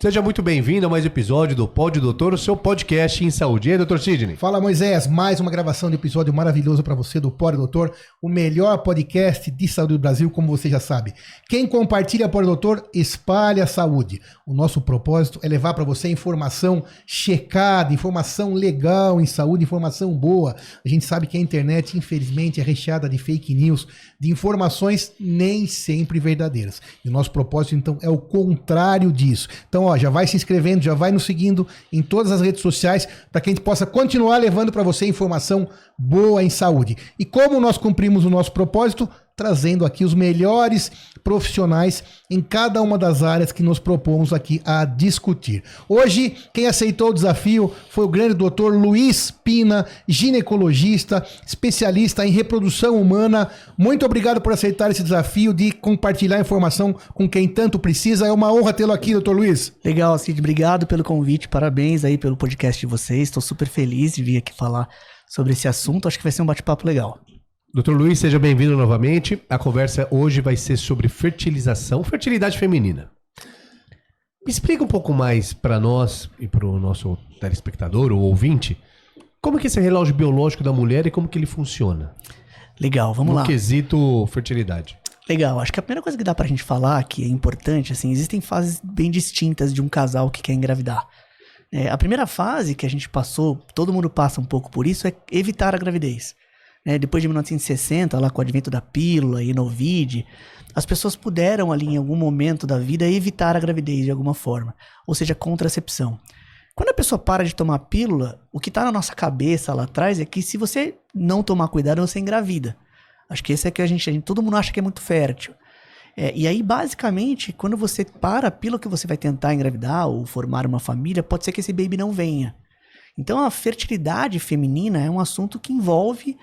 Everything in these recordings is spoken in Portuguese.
Seja muito bem-vindo a mais um episódio do Pod Doutor, o seu podcast em saúde. E aí, doutor Sidney? Fala, Moisés, mais uma gravação de episódio maravilhoso para você do Pod Doutor, o melhor podcast de saúde do Brasil, como você já sabe. Quem compartilha Pod Doutor, espalha a saúde. O nosso propósito é levar para você informação checada, informação legal em saúde, informação boa. A gente sabe que a internet, infelizmente, é recheada de fake news, de informações nem sempre verdadeiras. E o nosso propósito, então, é o contrário disso. Então, já vai se inscrevendo, já vai nos seguindo em todas as redes sociais para que a gente possa continuar levando para você informação boa em saúde. E como nós cumprimos o nosso propósito? Trazendo aqui os melhores profissionais em cada uma das áreas que nos propomos aqui a discutir. Hoje, quem aceitou o desafio foi o grande doutor Luiz Pina, ginecologista, especialista em reprodução humana. Muito obrigado por aceitar esse desafio de compartilhar informação com quem tanto precisa. É uma honra tê-lo aqui, doutor Luiz. Legal, Cid. Obrigado pelo convite. Parabéns aí pelo podcast de vocês. Estou super feliz de vir aqui falar sobre esse assunto. Acho que vai ser um bate-papo legal. Doutor Luiz, seja bem-vindo novamente. A conversa hoje vai ser sobre fertilização, fertilidade feminina. Me explica um pouco mais para nós e para o nosso telespectador ou ouvinte, como que esse relógio biológico da mulher e como que ele funciona? Legal, vamos lá. No quesito fertilidade. Legal, acho que a primeira coisa que dá pra gente falar, que é importante, assim, existem fases bem distintas de um casal que quer engravidar. A primeira fase que a gente passou, todo mundo passa um pouco por isso, é evitar a gravidez. Depois de 1960, lá com o advento da pílula e Enovid, as pessoas puderam ali em algum momento da vida evitar a gravidez de alguma forma, ou seja, contracepção. Quando a pessoa para de tomar pílula, o que está na nossa cabeça lá atrás é que se você não tomar cuidado, você engravida. Acho que esse é que todo mundo acha que é muito fértil. E aí, basicamente, quando você para a pílula que você vai tentar engravidar ou formar uma família, pode ser que esse baby não venha. Então, a fertilidade feminina é um assunto que envolve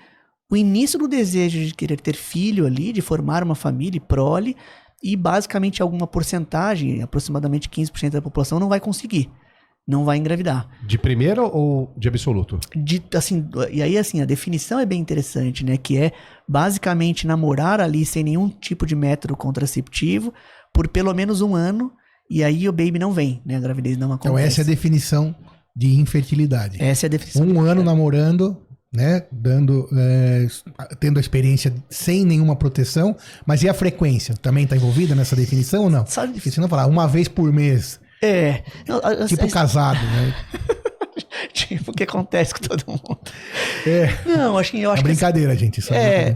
o início do desejo de querer ter filho ali, de formar uma família e prole, e basicamente alguma porcentagem, aproximadamente 15% da população, não vai conseguir, não vai engravidar. De primeira ou de absoluto? E aí, assim, a definição é bem interessante, né? Que é basicamente namorar ali sem nenhum tipo de método contraceptivo por pelo menos um ano, e aí o baby não vem, né? A gravidez não acontece. Então essa é a definição de infertilidade. Essa é a definição. Um ano namorando, né, tendo a experiência sem nenhuma proteção, mas e a frequência? Também está envolvida nessa definição ou não? Porque se não falar uma vez por mês, tipo casado, né? Tipo o que acontece com todo mundo. Não, acho que é brincadeira, gente.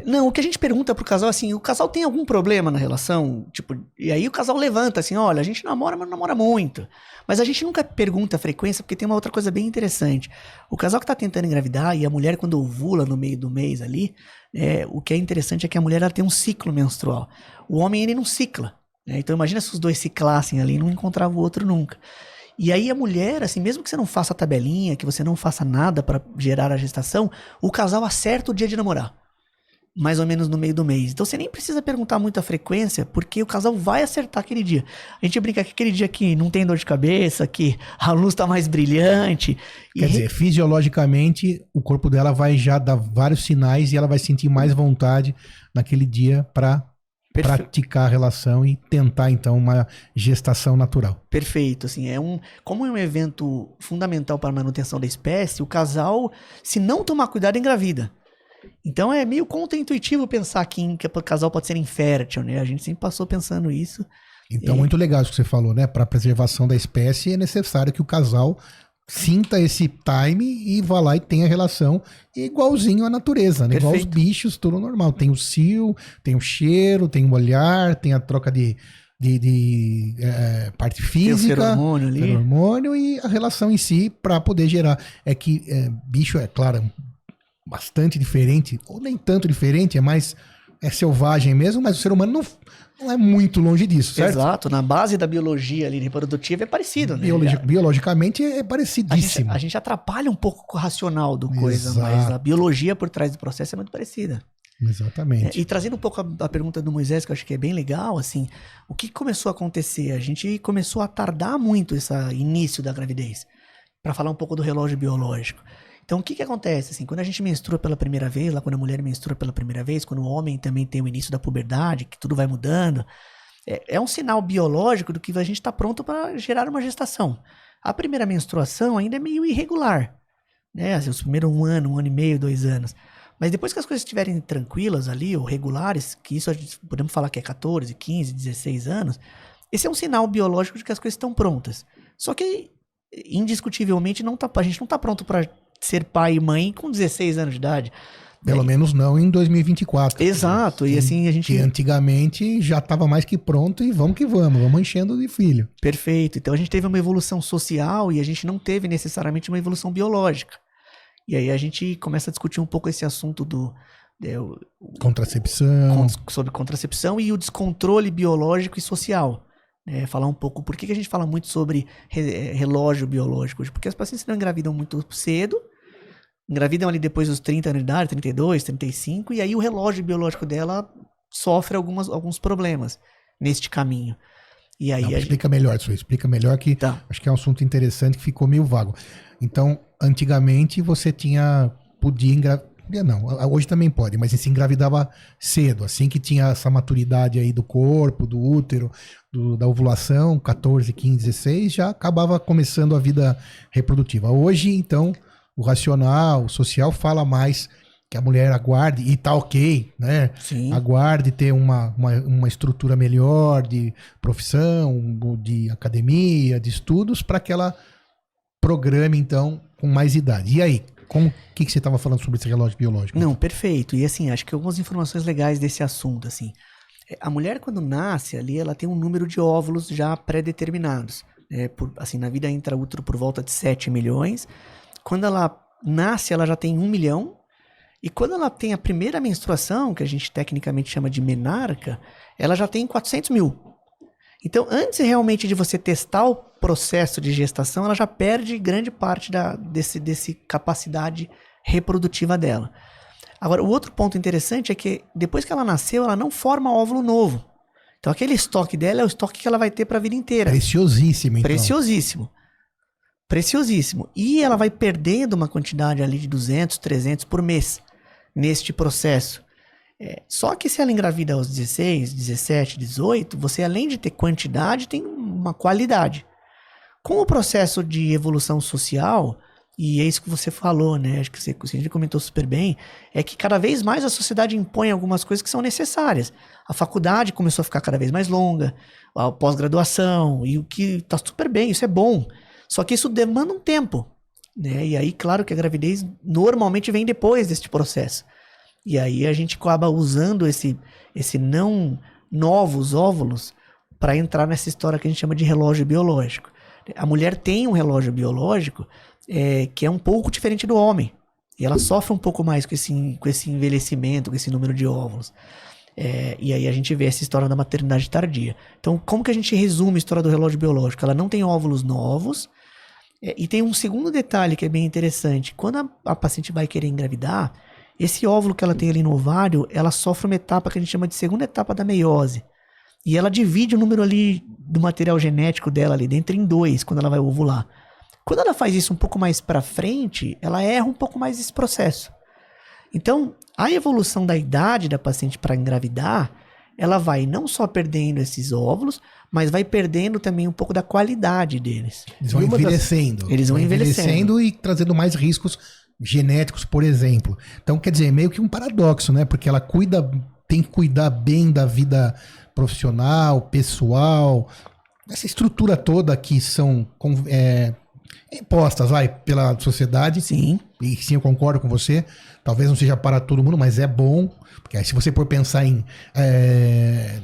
Não, o que a gente pergunta pro casal, assim, o casal tem algum problema na relação? Tipo, e aí o casal levanta assim, olha, a gente namora, mas não namora muito. Mas a gente nunca pergunta a frequência, porque tem uma outra coisa bem interessante. O casal que tá tentando engravidar e a mulher quando ovula no meio do mês ali, o que é interessante é que a mulher ela tem um ciclo menstrual. O homem ele não cicla. Então imagina se os dois ciclassem ali e não encontravam o outro nunca. E aí a mulher, assim, mesmo que você não faça a tabelinha, que você não faça nada para gerar a gestação, o casal acerta o dia de namorar. Mais ou menos no meio do mês. Então você nem precisa perguntar muito a frequência, porque o casal vai acertar aquele dia. A gente brinca que aquele dia que não tem dor de cabeça, que a luz tá mais brilhante. Quer dizer, fisiologicamente, o corpo dela vai já dar vários sinais e ela vai sentir mais vontade naquele dia para praticar a relação e tentar, então, uma gestação natural. Perfeito, assim, como é um evento fundamental para a manutenção da espécie, o casal, se não tomar cuidado, engravida. Então é meio contraintuitivo pensar que o casal pode ser infértil, né? A gente sempre passou pensando isso. Então, muito legal isso que você falou, né? Para a preservação da espécie é necessário que o casal sinta esse time e vá lá e tenha relação igualzinho à natureza, né? Igual os bichos, tudo normal. Tem o cio, tem o cheiro, tem o olhar, tem a troca de parte física, tem o feromônio e a relação em si para poder gerar. Bicho é, claro, bastante diferente, ou nem tanto diferente, é selvagem mesmo, mas o ser humano não é muito longe disso, certo? Exato, na base da biologia ali reprodutiva é parecido, né? Biologicamente é parecidíssimo. A gente atrapalha um pouco o racional do coisa, Exato. Mas a biologia por trás do processo é muito parecida. Exatamente. E trazendo um pouco a pergunta do Moisés, que eu acho que é bem legal, assim, o que começou a acontecer? A gente começou a tardar muito esse início da gravidez, para falar um pouco do relógio biológico. Então, o que acontece? Assim, quando a gente menstrua pela primeira vez, lá quando a mulher menstrua pela primeira vez, quando o homem também tem o início da puberdade, que tudo vai mudando, é um sinal biológico do que a gente está pronto para gerar uma gestação. A primeira menstruação ainda é meio irregular, né? Assim, os primeiros 1 ano, 1 ano e meio, 2 anos. Mas depois que as coisas estiverem tranquilas ali, ou regulares, que isso a gente podemos falar que é 14, 15, 16 anos, esse é um sinal biológico de que as coisas estão prontas. Só que, indiscutivelmente, a gente não está pronto para ser pai e mãe com 16 anos de idade. Pelo menos não em 2024. Exato, e assim a gente... Que antigamente já estava mais que pronto e vamos que vamos enchendo de filho. Perfeito, então a gente teve uma evolução social e a gente não teve necessariamente uma evolução biológica. E aí a gente começa a discutir um pouco esse assunto Contracepção. sobre contracepção e o descontrole biológico e social. Falar um pouco, por que a gente fala muito sobre relógio biológico? Porque as pacientes não engravidam muito cedo, engravidam ali depois dos 30 anos de idade, 32, 35, e aí o relógio biológico dela sofre alguns problemas neste caminho. E aí Explica melhor isso aí, explica melhor que acho que é um assunto interessante que ficou meio vago. Então, antigamente você podia engravidar, não, hoje também pode, mas se engravidava cedo, assim que tinha essa maturidade aí do corpo, do útero, da ovulação, 14, 15, 16, já acabava começando a vida reprodutiva. Hoje, então, o racional, o social fala mais que a mulher aguarde, e tá ok, né? Sim. Aguarde ter uma estrutura melhor de profissão, de academia, de estudos, para que ela programe, então, com mais idade. E aí, o que você estava falando sobre esse relógio biológico? Não, perfeito. E assim, acho que algumas informações legais desse assunto, assim. A mulher, quando nasce ali, ela tem um número de óvulos já pré-determinados. Assim, na vida intraútero, por volta de 7 milhões. Quando ela nasce, ela já tem 1 milhão. E quando ela tem a primeira menstruação, que a gente tecnicamente chama de menarca, ela já tem 400 mil. Então, antes realmente de você testar o processo de gestação, ela já perde grande parte desse capacidade reprodutiva dela. Agora, o outro ponto interessante é que depois que ela nasceu, ela não forma óvulo novo. Então, aquele estoque dela é o estoque que ela vai ter para a vida inteira. Preciosíssimo, então. Preciosíssimo. Preciosíssimo. E ela vai perdendo uma quantidade ali de 200, 300 por mês neste processo. Só que se ela engravida aos 16, 17, 18, você além de ter quantidade, tem uma qualidade. Com o processo de evolução social, e é isso que você falou, né? Acho que você comentou super bem, é que cada vez mais a sociedade impõe algumas coisas que são necessárias. A faculdade começou a ficar cada vez mais longa, a pós-graduação, e o que tá super bem, isso é bom. Só que isso demanda um tempo, né? E aí, claro que a gravidez normalmente vem depois deste processo. E aí a gente acaba usando esse não novos óvulos para entrar nessa história que a gente chama de relógio biológico. A mulher tem um relógio biológico que é um pouco diferente do homem. E ela sofre um pouco mais com esse envelhecimento, com esse número de óvulos. E aí a gente vê essa história da maternidade tardia. Então, como que a gente resume a história do relógio biológico? Ela não tem óvulos novos. E tem um segundo detalhe que é bem interessante. Quando a paciente vai querer engravidar, esse óvulo que ela tem ali no ovário, ela sofre uma etapa que a gente chama de segunda etapa da meiose. E ela divide o número ali do material genético dela ali dentro em 2, quando ela vai ovular. Quando ela faz isso um pouco mais para frente, ela erra um pouco mais esse processo. Então, a evolução da idade da paciente para engravidar, ela vai não só perdendo esses óvulos, mas vai perdendo também um pouco da qualidade deles. Eles vão envelhecendo. Eles vão envelhecendo e trazendo mais riscos genéticos, por exemplo. Então, quer dizer, meio que um paradoxo, né? Porque ela tem que cuidar bem da vida profissional, pessoal, essa estrutura toda que são impostas, pela sociedade. Sim. E sim, eu concordo com você. Talvez não seja para todo mundo, mas é bom. Porque aí se você for pensar em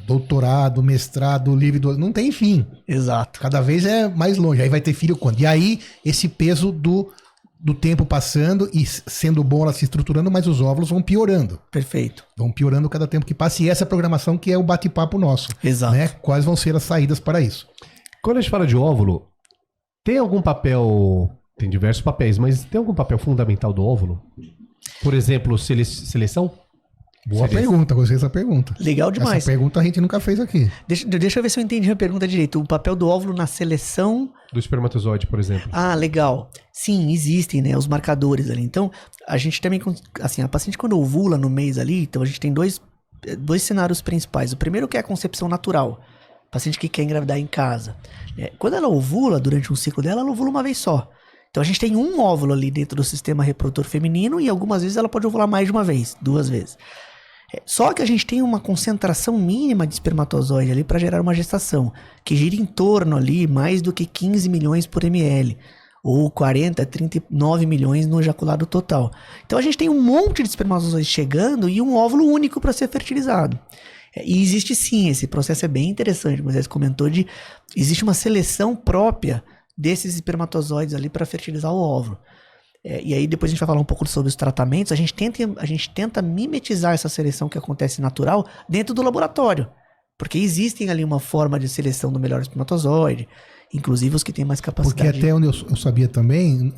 doutorado, mestrado, livre, não tem fim. Exato. Cada vez é mais longe. Aí vai ter filho quando? E aí, esse peso do tempo passando e sendo bom ela se estruturando, mas os óvulos vão piorando. Perfeito. Vão piorando cada tempo que passa. E essa programação que é o bate-papo nosso. Exato. Né? Quais vão ser as saídas para isso? Quando a gente fala de óvulo, tem algum papel... Tem diversos papéis, mas tem algum papel fundamental do óvulo? Por exemplo, seleção? Boa pergunta, gostei dessa pergunta. Legal demais. Essa pergunta a gente nunca fez aqui. Deixa eu ver se eu entendi a pergunta direito. O papel do óvulo na seleção... Do espermatozoide, por exemplo. Ah, legal. Sim, existem, né, os marcadores ali. Então, a gente também, assim, a paciente quando ovula no mês ali, então a gente tem dois cenários principais. O primeiro que é a concepção natural. paciente que quer engravidar em casa. Quando ela ovula, durante um ciclo dela, ela ovula uma vez só. Então a gente tem um óvulo ali dentro do sistema reprodutor feminino e algumas vezes ela pode ovular mais de uma vez, 2 vezes. Só que a gente tem uma concentração mínima de espermatozoide ali para gerar uma gestação, que gira em torno ali mais do que 15 milhões por ml, ou 40, 39 milhões no ejaculado total. Então a gente tem um monte de espermatozoides chegando e um óvulo único para ser fertilizado. E existe sim, esse processo é bem interessante, mas você comentou existe uma seleção própria desses espermatozoides ali para fertilizar o óvulo. E aí depois a gente vai falar um pouco sobre os tratamentos. A gente tenta mimetizar essa seleção que acontece natural dentro do laboratório. Porque existem ali uma forma de seleção do melhor espermatozoide, inclusive os que têm mais capacidade. Porque até onde eu sabia também,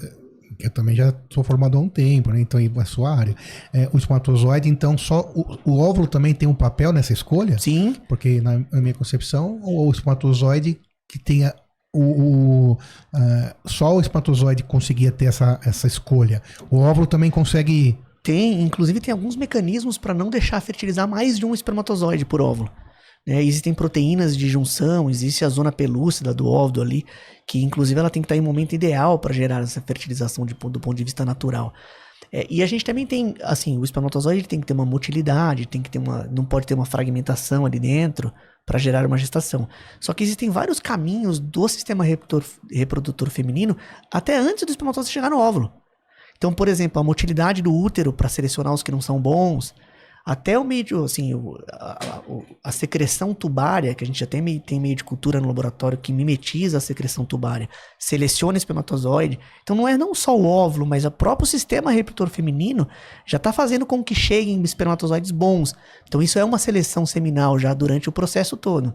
eu também já sou formado há um tempo, né? Então, na sua área, o espermatozoide, então, só o óvulo também tem um papel nessa escolha? Sim. Porque na minha concepção, o espermatozoide que tenha só o espermatozoide conseguia ter essa escolha. O óvulo também consegue... Inclusive tem alguns mecanismos para não deixar fertilizar mais de um espermatozoide por óvulo. Existem proteínas de junção, existe a zona pelúcida do óvulo ali, que inclusive ela tem que estar em um momento ideal para gerar essa fertilização do ponto de vista natural. E a gente também tem, assim, o espermatozoide tem que ter uma motilidade, não pode ter uma fragmentação ali dentro para gerar uma gestação. Só que existem vários caminhos do sistema reprodutor feminino até antes do espermatozoide chegar no óvulo. Então, por exemplo, a motilidade do útero para selecionar os que não são bons, até o meio, assim, a secreção tubária, que a gente já tem meio de cultura no laboratório que mimetiza a secreção tubária, seleciona espermatozoide. Então não só o óvulo, mas o próprio sistema reprodutor feminino já está fazendo com que cheguem espermatozoides bons. Então isso é uma seleção seminal já durante o processo todo,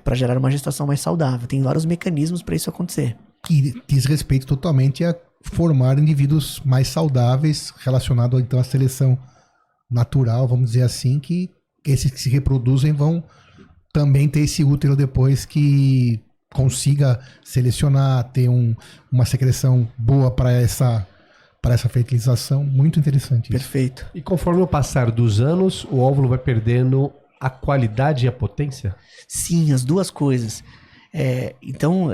para gerar uma gestação mais saudável. Tem vários mecanismos para isso acontecer. Que diz respeito totalmente a formar indivíduos mais saudáveis relacionado então à seleção natural, vamos dizer assim, que esses que se reproduzem vão também ter esse útero depois que consiga selecionar, ter uma secreção boa para essa fertilização. Muito interessante isso. Perfeito. E conforme o passar dos anos, o óvulo vai perdendo a qualidade e a potência? Sim, as duas coisas. Então,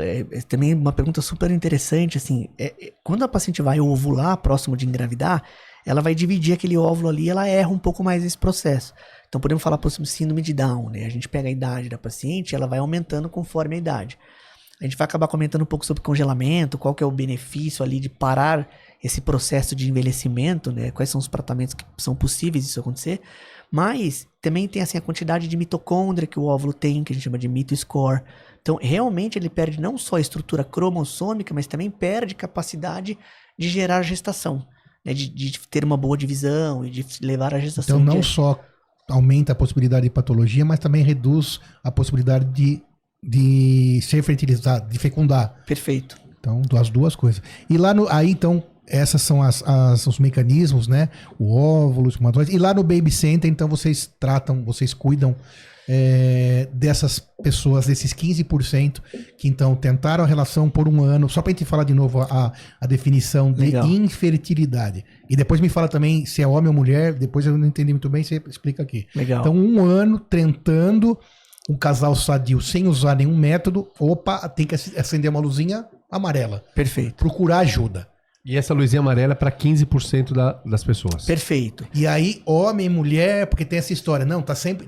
também uma pergunta super interessante, assim, quando a paciente vai ovular próximo de engravidar, ela vai dividir aquele óvulo ali, ela erra um pouco mais esse processo. Então podemos falar por síndrome de Down, né? A gente pega a idade da paciente, ela vai aumentando conforme a idade. A gente vai acabar comentando um pouco sobre congelamento, qual que é o benefício ali de parar esse processo de envelhecimento, né? Quais são os tratamentos que são possíveis disso acontecer. Mas também tem assim a quantidade de mitocôndria que o óvulo tem, que a gente chama de mitoscore. Então realmente ele perde não só a estrutura cromossômica, mas também perde capacidade de gerar gestação. De ter uma boa divisão e de levar a gestação. Então não só aumenta a possibilidade de patologia, mas também reduz a possibilidade de ser fertilizado, de fecundar. Perfeito. Então, as duas coisas. E lá aí então, essas são os mecanismos, né? O óvulo, os espermatozoides. E lá no Baby Center, então vocês cuidam dessas pessoas, desses 15% que então tentaram a relação por um ano, só pra gente falar de novo a definição de Legal. Infertilidade. E depois me fala também se é homem ou mulher, depois eu não entendi muito bem, você explica aqui. Legal. Então, um ano tentando um casal sadio sem usar nenhum método, tem que acender uma luzinha amarela. Perfeito. Procurar ajuda. E essa luzinha amarela é para 15% das pessoas. Perfeito. E aí, homem, mulher, porque tem essa história. Não, tá sempre...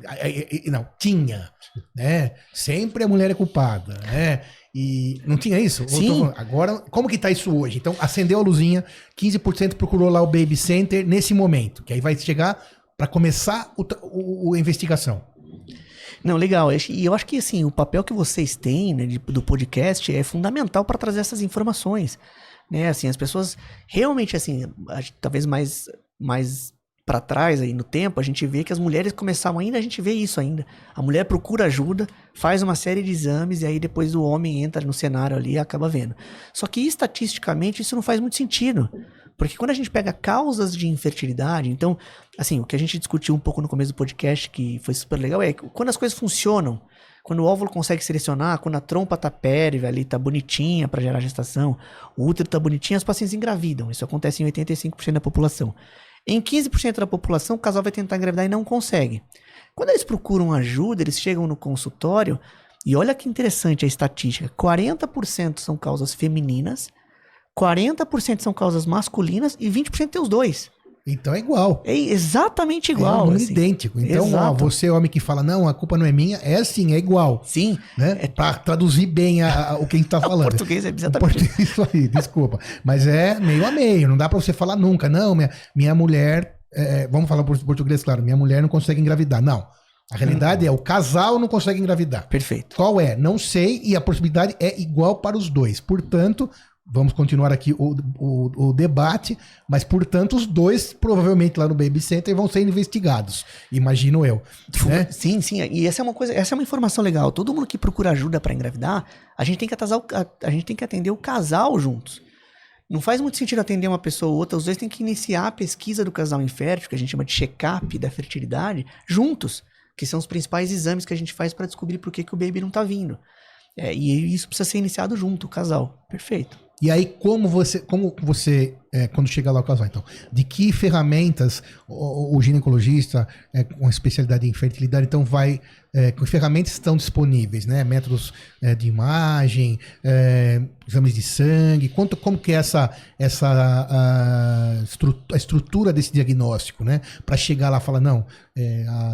Não, tinha, né? Sempre a mulher é culpada, né? E não tinha isso? Sim. Agora, como que tá isso hoje? Então, acendeu a luzinha, 15% procurou lá o Baby Center nesse momento, que aí vai chegar para começar a investigação. Não, legal. E eu acho que assim, o papel que vocês têm, né, do podcast é fundamental para trazer essas informações. Né, assim, as pessoas realmente, assim, talvez mais para trás aí no tempo, a gente vê que as mulheres começavam ainda, a gente vê isso ainda. A mulher procura ajuda, faz uma série de exames e aí depois o homem entra no cenário ali e acaba vendo. Só que estatisticamente isso não faz muito sentido. Porque quando a gente pega causas de infertilidade, então, assim, o que a gente discutiu um pouco no começo do podcast, que foi super legal, é quando as coisas funcionam, quando o óvulo consegue selecionar, quando a trompa tá pérvia ali, tá bonitinha para gerar gestação, o útero tá bonitinho, as pacientes engravidam. Isso acontece em 85% da população. Em 15% da população, o casal vai tentar engravidar e não consegue. Quando eles procuram ajuda, eles chegam no consultório E olha que interessante a estatística. 40% são causas femininas, 40% são causas masculinas e 20% tem os dois. Então é igual. É exatamente igual. É um número assim. idêntico. Então, ó, Exato. você, homem que fala, não, a culpa não é minha, é sim, é igual. Sim. Né? Pra traduzir bem o que a gente tá O falando. português é exatamente Isso aí, desculpa. Mas é meio a meio, não dá pra você falar nunca. Não, minha mulher, vamos falar por português, claro, minha mulher não consegue engravidar. Não. A realidade é, o casal não consegue engravidar. perfeito. Qual é? Não sei, e a possibilidade é igual para os dois. Portanto, vamos continuar aqui o debate, mas, portanto, os dois, provavelmente lá no Baby Center, vão ser investigados, imagino eu. Né? Sim, sim. E essa é uma informação legal. Todo mundo que procura ajuda pra engravidar, a gente tem que atender o casal juntos. Não faz muito sentido atender uma pessoa ou outra, os dois têm que iniciar a pesquisa do casal infértil, que a gente chama de check-up da fertilidade, juntos, que são os principais exames que a gente faz pra descobrir por que o baby não tá vindo. E isso precisa ser iniciado junto, o casal. Perfeito. E aí, como você quando chegar lá o casal, então, de que ferramentas o ginecologista com especialidade em fertilidade, então que ferramentas estão disponíveis, né? Métodos de imagem, exames de sangue, como que é a estrutura desse diagnóstico, né? Para chegar lá e falar, não,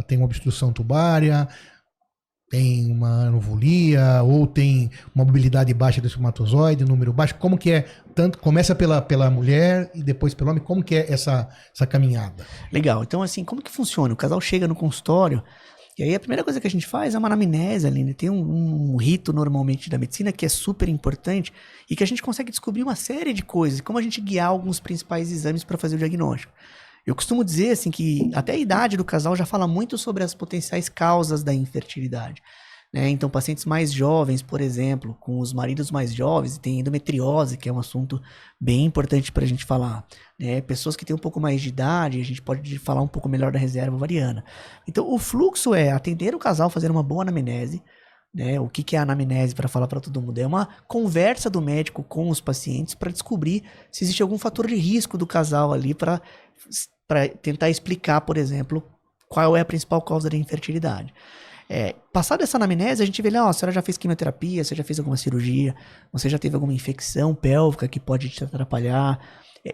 tem uma obstrução tubária, tem uma anovulia, ou tem uma mobilidade baixa do espermatozoide, número baixo, como que é, tanto começa pela mulher e depois pelo homem, como que é essa caminhada? Legal. Então, assim, como que funciona? O casal chega no consultório, e aí a primeira coisa que a gente faz é uma anamnese ali, né? Tem um rito normalmente da medicina que é super importante e que a gente consegue descobrir uma série de coisas, como a gente guiar alguns principais exames para fazer o diagnóstico. Eu costumo dizer assim que até a idade do casal já fala muito sobre as potenciais causas da infertilidade, né? Então, pacientes mais jovens, por exemplo, com os maridos mais jovens, tem endometriose, que é um assunto bem importante para a gente falar, né? Pessoas que têm um pouco mais de idade, a gente pode falar um pouco melhor da reserva ovariana. Então, o fluxo é atender o casal, fazer uma boa anamnese, né? O que é a anamnese, para falar para todo mundo? É uma conversa do médico com os pacientes para descobrir se existe algum fator de risco do casal ali para tentar explicar, por exemplo, qual é a principal causa da infertilidade. Passada essa anamnese, a gente vê lá, a senhora já fez quimioterapia, você já fez alguma cirurgia, você já teve alguma infecção pélvica que pode te atrapalhar.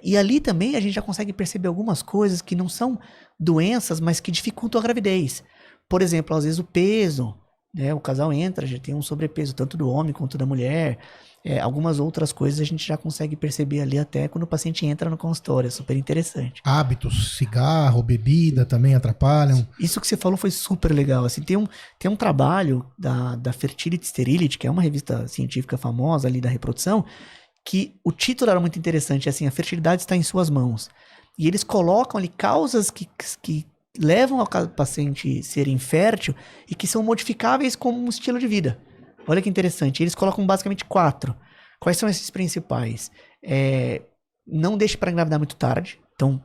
E ali também a gente já consegue perceber algumas coisas que não são doenças, mas que dificultam a gravidez. Por exemplo, às vezes o peso, né? O casal entra, já tem um sobrepeso, tanto do homem quanto da mulher. Algumas outras coisas a gente já consegue perceber ali até quando o paciente entra no consultório, é super interessante. Hábitos, cigarro, bebida também atrapalham? Isso que você falou foi super legal, assim, tem um trabalho da Fertility Sterility, que é uma revista científica famosa ali da reprodução, que o título era muito interessante, assim, a fertilidade está em suas mãos. E eles colocam ali causas que levam ao paciente ser infértil e que são modificáveis como um estilo de vida. Olha que interessante. Eles colocam basicamente 4. Quais são esses principais? Não deixe para engravidar muito tarde. Então,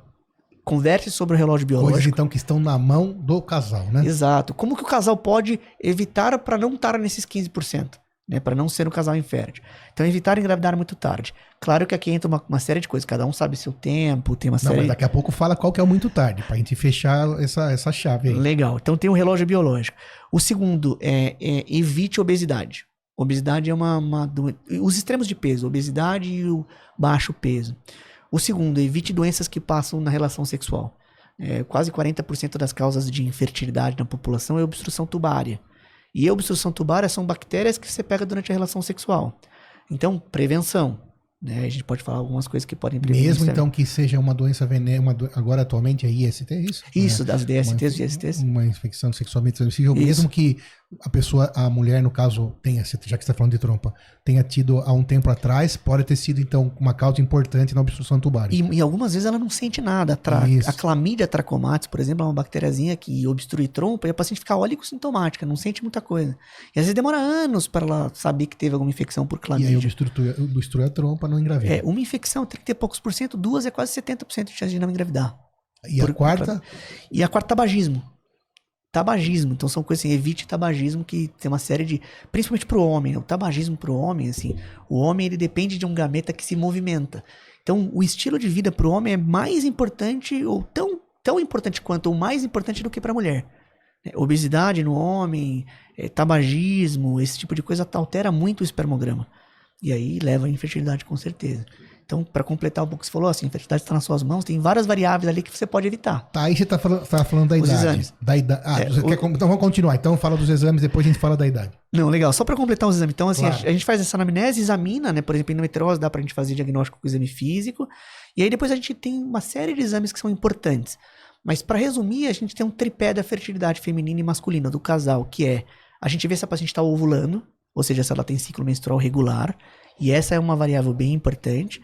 converse sobre o relógio biológico. Coisas, então, que estão na mão do casal, né? Exato. Como que o casal pode evitar para não estar nesses 15%? Né, para não ser um casal infértil. Então, evitar engravidar muito tarde. Claro que aqui entra uma série de coisas. Cada um sabe seu tempo, tem uma série... Mas daqui a pouco fala qual que é o muito tarde, pra gente fechar essa chave aí. Legal. Então, tem o relógio biológico. O segundo evite obesidade. Obesidade é os extremos de peso, obesidade e o baixo peso. O segundo, evite doenças que passam na relação sexual. Quase 40% das causas de infertilidade na população é obstrução tubária. E a obstrução tubária são bactérias que você pega durante a relação sexual. Então, prevenção. Né? A gente pode falar algumas coisas que podem prevenir. Mesmo então que seja uma doença veneno, agora atualmente é IST, é isso? Isso, das DSTs e ISTs. Uma infecção sexualmente transmissível, mesmo que a mulher, no caso, já que você está falando de trompa, tenha tido há um tempo atrás, pode ter sido, então, uma causa importante na obstrução tubária. E algumas vezes ela não sente nada. A Chlamydia trachomatis, por exemplo, é uma bactériazinha que obstrui trompa e a paciente fica ólico-sintomática, não sente muita coisa. E às vezes demora anos para ela saber que teve alguma infecção por Chlamydia. E aí obstrui a trompa, não engravida. Uma infecção, 30 e poucos %, 2 é quase 70% de chance de não engravidar. E a quarta? E a quarta, tabagismo. Tabagismo, então são coisas assim, evite tabagismo, que tem uma série de... Principalmente pro homem, né? O tabagismo pro homem, assim, o homem ele depende de um gameta que se movimenta. Então o estilo de vida pro homem é mais importante, ou tão importante quanto, ou mais importante do que pra mulher. Obesidade no homem, tabagismo, esse tipo de coisa altera muito o espermograma. E aí leva à infertilidade com certeza. Então, para completar um pouco o que você falou, assim, a infertilidade está nas suas mãos, tem várias variáveis ali que você pode evitar. Tá, aí você tá falando da Os idade. exames. Então vamos continuar. Então fala dos exames, depois a gente fala da idade. Não, legal. Só para completar os exames. Então, assim, Claro. a gente faz essa anamnese, examina, né? Por exemplo, endometriose dá pra gente fazer diagnóstico com exame físico. E aí depois a gente tem uma série de exames que são importantes. Mas para resumir, a gente tem um tripé da fertilidade feminina e masculina do casal, que é a gente vê se a paciente está ovulando, ou seja, se ela tem ciclo menstrual regular. E essa é uma variável bem importante.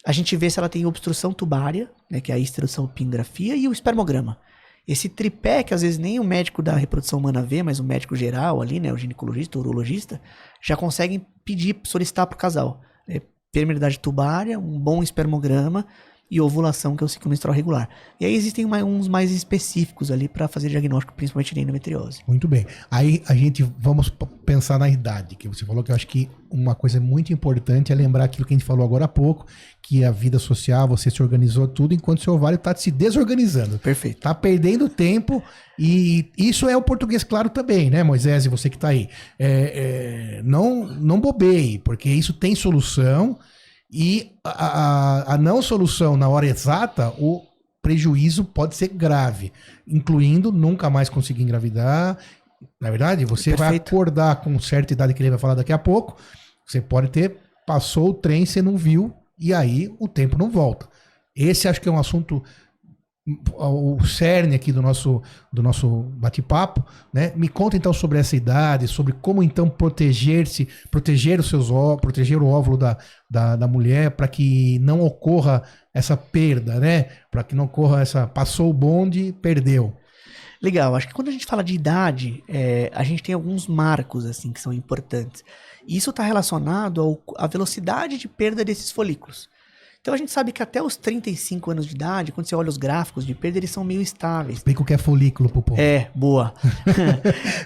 A gente vê se ela tem obstrução tubária, né, que é a histerosalpingografia, e o espermograma. Esse tripé, que às vezes nem o médico da reprodução humana vê, mas o médico geral ali, né, o ginecologista, o urologista, já conseguem pedir, solicitar para o casal. Né, permeabilidade tubária, um bom espermograma e ovulação, que é o ciclo menstrual regular. E aí existem uns mais específicos ali para fazer diagnóstico, principalmente de endometriose. Muito bem. Aí vamos pensar na idade, que você falou que eu acho que uma coisa muito importante é lembrar aquilo que a gente falou agora há pouco, que a vida social, você se organizou tudo, enquanto seu ovário está se desorganizando. Perfeito. Tá perdendo tempo, e isso é o português claro também, né, Moisés, e você que tá aí. Não bobeie, porque isso tem solução, e a não solução na hora exata, o prejuízo pode ser grave, incluindo nunca mais conseguir engravidar. Na verdade, você vai Perfeito. acordar com certa idade, que ele vai falar daqui a pouco, você pode passou o trem, você não viu, e aí o tempo não volta. Esse acho que é um assunto, o cerne aqui do nosso bate-papo, né? Me conta então sobre essa idade, sobre como então proteger o óvulo da mulher para que não ocorra essa perda, né? Para que não ocorra passou o bonde, perdeu. Legal, acho que quando a gente fala de idade, a gente tem alguns marcos assim que são importantes. E isso está relacionado à velocidade de perda desses folículos. Então a gente sabe que até os 35 anos de idade, quando você olha os gráficos de perda, eles são meio estáveis. Explica o que é folículo pro povo. Boa.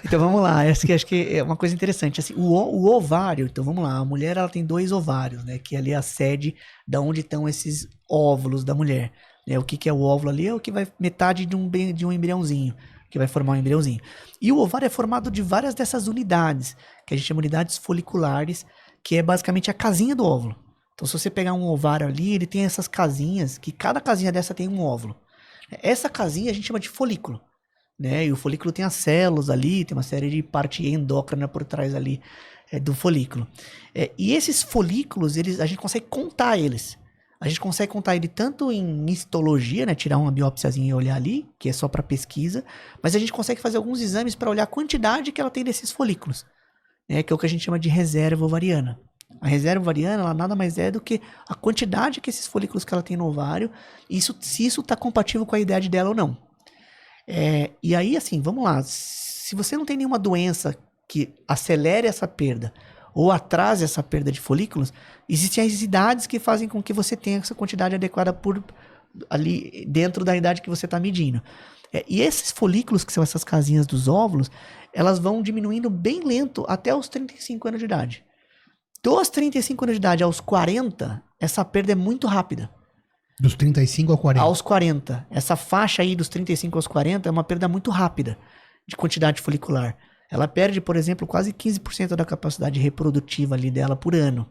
Então vamos lá, acho que é uma coisa interessante. Assim, o ovário, então vamos lá, a mulher ela tem 2 ovários, né? Que ali é a sede da onde estão esses óvulos da mulher. O que é o óvulo ali? É o que vai metade de um embriãozinho, que vai formar um embriãozinho. E o ovário é formado de várias dessas unidades, que a gente chama de unidades foliculares, que é basicamente a casinha do óvulo. Então, se você pegar um ovário ali, ele tem essas casinhas, que cada casinha dessa tem um óvulo. Essa casinha a gente chama de folículo, né? E o folículo tem as células ali, tem uma série de parte endócrina por trás ali do folículo. E esses folículos, a gente consegue contar eles. A gente consegue contar ele tanto em histologia, né? Tirar uma biópsiazinha e olhar ali, que é só para pesquisa, mas a gente consegue fazer alguns exames para olhar a quantidade que ela tem desses folículos, né? Que é o que a gente chama de reserva ovariana. A reserva ovariana, ela nada mais é do que a quantidade que esses folículos que ela tem no ovário, se isso está compatível com a idade dela ou não. E aí, assim, vamos lá. Se você não tem nenhuma doença que acelere essa perda ou atrase essa perda de folículos, existem as idades que fazem com que você tenha essa quantidade adequada ali dentro da idade que você está medindo. E esses folículos, que são essas casinhas dos óvulos, elas vão diminuindo bem lento até os 35 anos de idade. Dos 35 anos de idade aos 40, essa perda é muito rápida. Dos 35 ao 40. Aos 40. Essa faixa aí dos 35 aos 40 é uma perda muito rápida de quantidade folicular. Ela perde, por exemplo, quase 15% da capacidade reprodutiva ali dela por ano.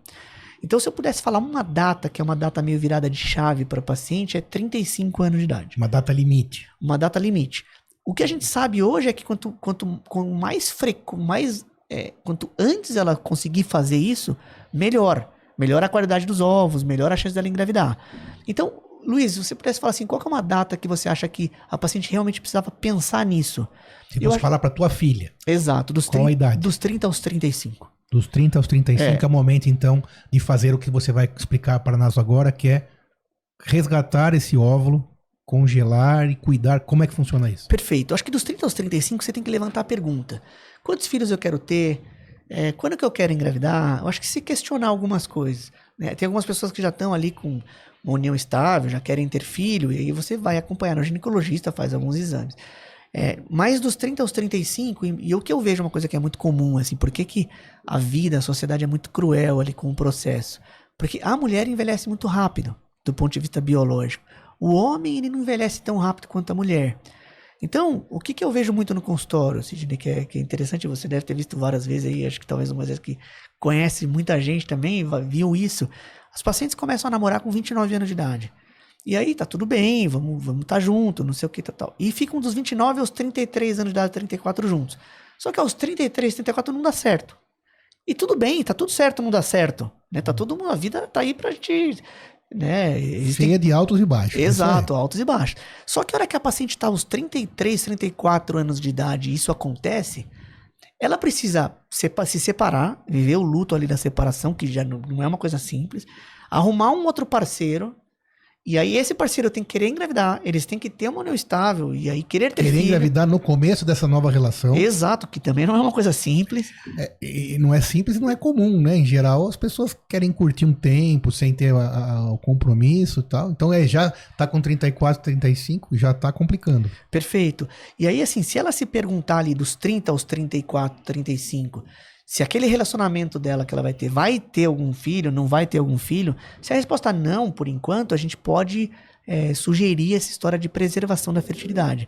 Então, se eu pudesse falar uma data, que é uma data meio virada de chave para o paciente, é 35 anos de idade. Uma data limite. Uma data limite. O que a gente sabe hoje é que quanto antes ela conseguir fazer isso, melhor. Melhor a qualidade dos ovos, melhor a chance dela engravidar. Então, Luiz, se você pudesse falar assim, qual que é uma data que você acha que a paciente realmente precisava pensar nisso? Se você falar para tua filha. Exato. Qual a idade? Dos 30 aos 35. Dos 30 aos 35 é o momento, então, de fazer o que você vai explicar para nós agora, que é resgatar esse óvulo, congelar e cuidar. Como é que funciona isso? Perfeito. Acho que dos 30 aos 35 você tem que levantar a pergunta. Quantos filhos eu quero ter? Quando que eu quero engravidar? Eu acho que se questionar algumas coisas, né? Tem algumas pessoas que já estão ali com uma união estável, já querem ter filho, e aí você vai acompanhar o ginecologista, faz alguns exames. Mas dos 30 aos 35, e o que eu vejo é uma coisa que é muito comum, assim, por que a vida, a sociedade é muito cruel ali com o processo? Porque a mulher envelhece muito rápido, do ponto de vista biológico. O homem, ele não envelhece tão rápido quanto a mulher. Então, o que eu vejo muito no consultório, Sidney, que é interessante, você deve ter visto várias vezes aí, acho que talvez uma vez que conhece muita gente também, viu isso. As pacientes começam a namorar com 29 anos de idade. E aí tá tudo bem, vamos tá junto, não sei o que, tal. E ficam dos 29 aos 33 anos de idade, 34 juntos. Só que aos 33, 34 não dá certo. E tudo bem, tá tudo certo, não dá certo. Né? Tá todo mundo, a vida tá aí pra gente... Né? Feia de altos e baixos. Exato, altos e baixos. Só que a hora que a paciente está aos 33, 34 anos de idade e isso acontece, ela precisa se separar, viver o luto ali da separação, que já não é uma coisa simples, arrumar um outro parceiro, e aí esse parceiro tem que querer engravidar, eles têm que ter uma união estável, e aí querer ter filho. Engravidar no começo dessa nova relação. Exato, que também não é uma coisa simples. E não é simples e não é comum, né? Em geral, as pessoas querem curtir um tempo sem ter o compromisso e tal. Então, já tá com 34, 35, já tá complicando. Perfeito. E aí, assim, se ela se perguntar ali dos 30 aos 34, 35... Se aquele relacionamento dela que ela vai ter algum filho, não vai ter algum filho, se a resposta não, por enquanto, a gente pode sugerir essa história de preservação da fertilidade.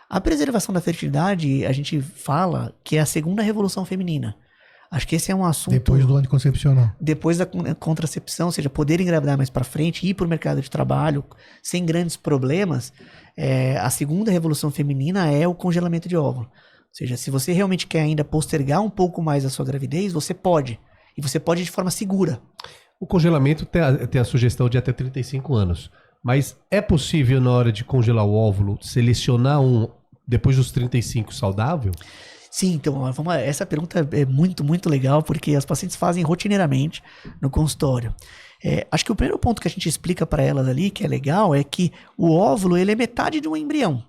A preservação da fertilidade, a gente fala que é a segunda revolução feminina. Acho que esse é um assunto... Depois do anticoncepcional. Depois da contracepção, ou seja, poder engravidar mais para frente, ir para o mercado de trabalho sem grandes problemas, a segunda revolução feminina é o congelamento de óvulo. Ou seja, se você realmente quer ainda postergar um pouco mais a sua gravidez, você pode. E você pode de forma segura. O congelamento tem a sugestão de até 35 anos. Mas é possível, na hora de congelar o óvulo, selecionar um depois dos 35 saudável? Sim, então, essa pergunta é muito, muito legal, porque as pacientes fazem rotineiramente no consultório. Acho que o primeiro ponto que a gente explica para elas ali, que é legal, é que o óvulo ele é metade de um embrião.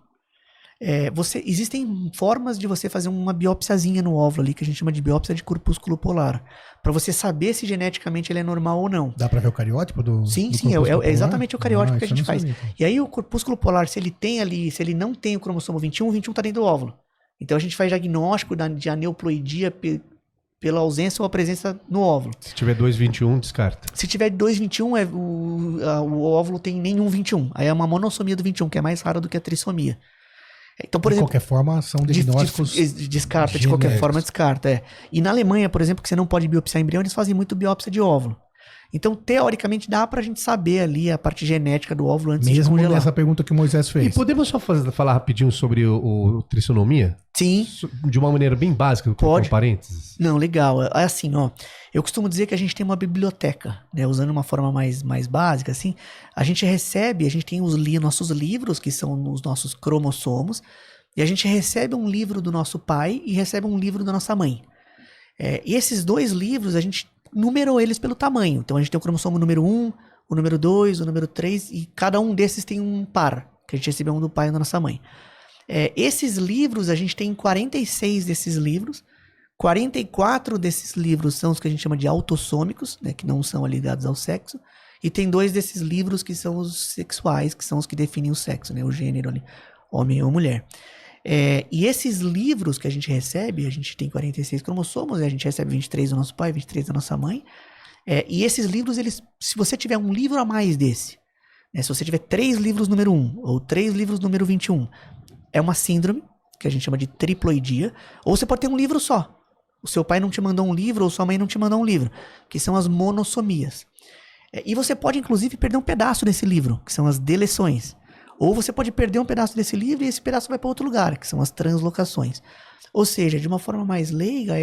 Existem formas de você fazer uma biópsiazinha no óvulo ali, que a gente chama de biópsia de corpúsculo polar, para você saber se geneticamente ele é normal ou não. Dá para ver o cariótipo do Sim, do sim, é exatamente o cariótipo que a gente faz. Sabia. E aí o corpúsculo polar, se ele não tem o cromossomo 21, o 21 tá dentro do óvulo. Então a gente faz diagnóstico de aneuploidia pela ausência ou a presença no óvulo. Se tiver 2,21, descarta. Se tiver 2,21, o óvulo tem nenhum 21. Aí é uma monossomia do 21, que é mais rara do que a trissomia. Então, por exemplo, de qualquer forma, são diagnósticos descarta, de qualquer forma descarta. E na Alemanha, por exemplo, que você não pode biopsiar embrião, eles fazem muito biópsia de óvulo. Então, teoricamente, dá pra gente saber ali a parte genética do óvulo antes de congelar. Mesmo nessa pergunta que o Moisés fez. E podemos só falar rapidinho sobre o trissonomia? Sim. De uma maneira bem básica, Pode. com parênteses. Não, legal. É assim, ó. Eu costumo dizer que a gente tem uma biblioteca, né? Usando uma forma mais básica, assim. A gente tem nossos livros, que são os nossos cromossomos, e a gente recebe um livro do nosso pai e recebe um livro da nossa mãe. E esses dois livros, a gente numerou eles pelo tamanho. Então a gente tem o cromossomo número 1, o número 2, o número 3, e cada um desses tem um par, que a gente recebeu um do pai e da nossa mãe. Esses livros, a gente tem 46 desses livros. 44 desses livros são os que a gente chama de autossômicos, né, que não são ligados ao sexo. E tem 2 desses livros que são os sexuais, que são os que definem o sexo, né, o gênero ali, homem ou mulher. E esses livros que a gente recebe, a gente tem 46 cromossomos, a gente recebe 23 do nosso pai, 23 da nossa mãe. E esses livros, se você tiver um livro a mais desse, né, se você tiver 3 livros número 1 ou 3 livros número 21, é uma síndrome, que a gente chama de triploidia, ou você pode ter um livro só. O seu pai não te mandou um livro ou sua mãe não te mandou um livro, que são as monossomias. E você pode, inclusive, perder um pedaço desse livro, que são as deleções. Ou você pode perder um pedaço desse livro e esse pedaço vai para outro lugar, que são as translocações. Ou seja, de uma forma mais leiga,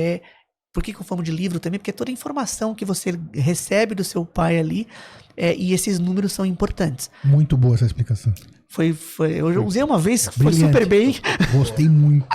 por que eu falo de livro também? Porque é toda a informação que você recebe do seu pai ali, e esses números são importantes. Muito boa essa explicação. Eu usei uma vez, foi Brilhante. super bem. Gostei muito.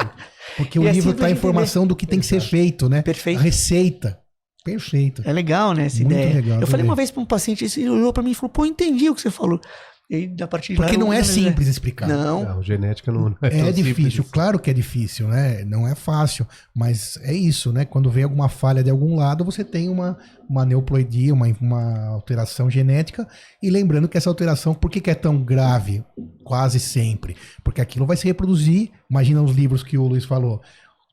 Porque o É livro simples tá a de informação do que tem que ser feito, né? Perfeito. A receita. Perfeito. É legal, né, essa Muito ideia. legal, Eu falei também. uma vez para um paciente, ele olhou para mim e falou, pô, entendi o que você falou. E aí, a partir de lá, Porque não é eu- simples explicar. Não. Não, genética não é tão É simples difícil, assim. claro que é difícil, né? Não é fácil, mas é isso, né? Quando vem alguma falha de algum lado, você tem uma aneuploidia, uma alteração genética, e lembrando que essa alteração, por que é tão grave? Quase sempre. Porque aquilo vai se reproduzir, imagina os livros que o Luiz falou,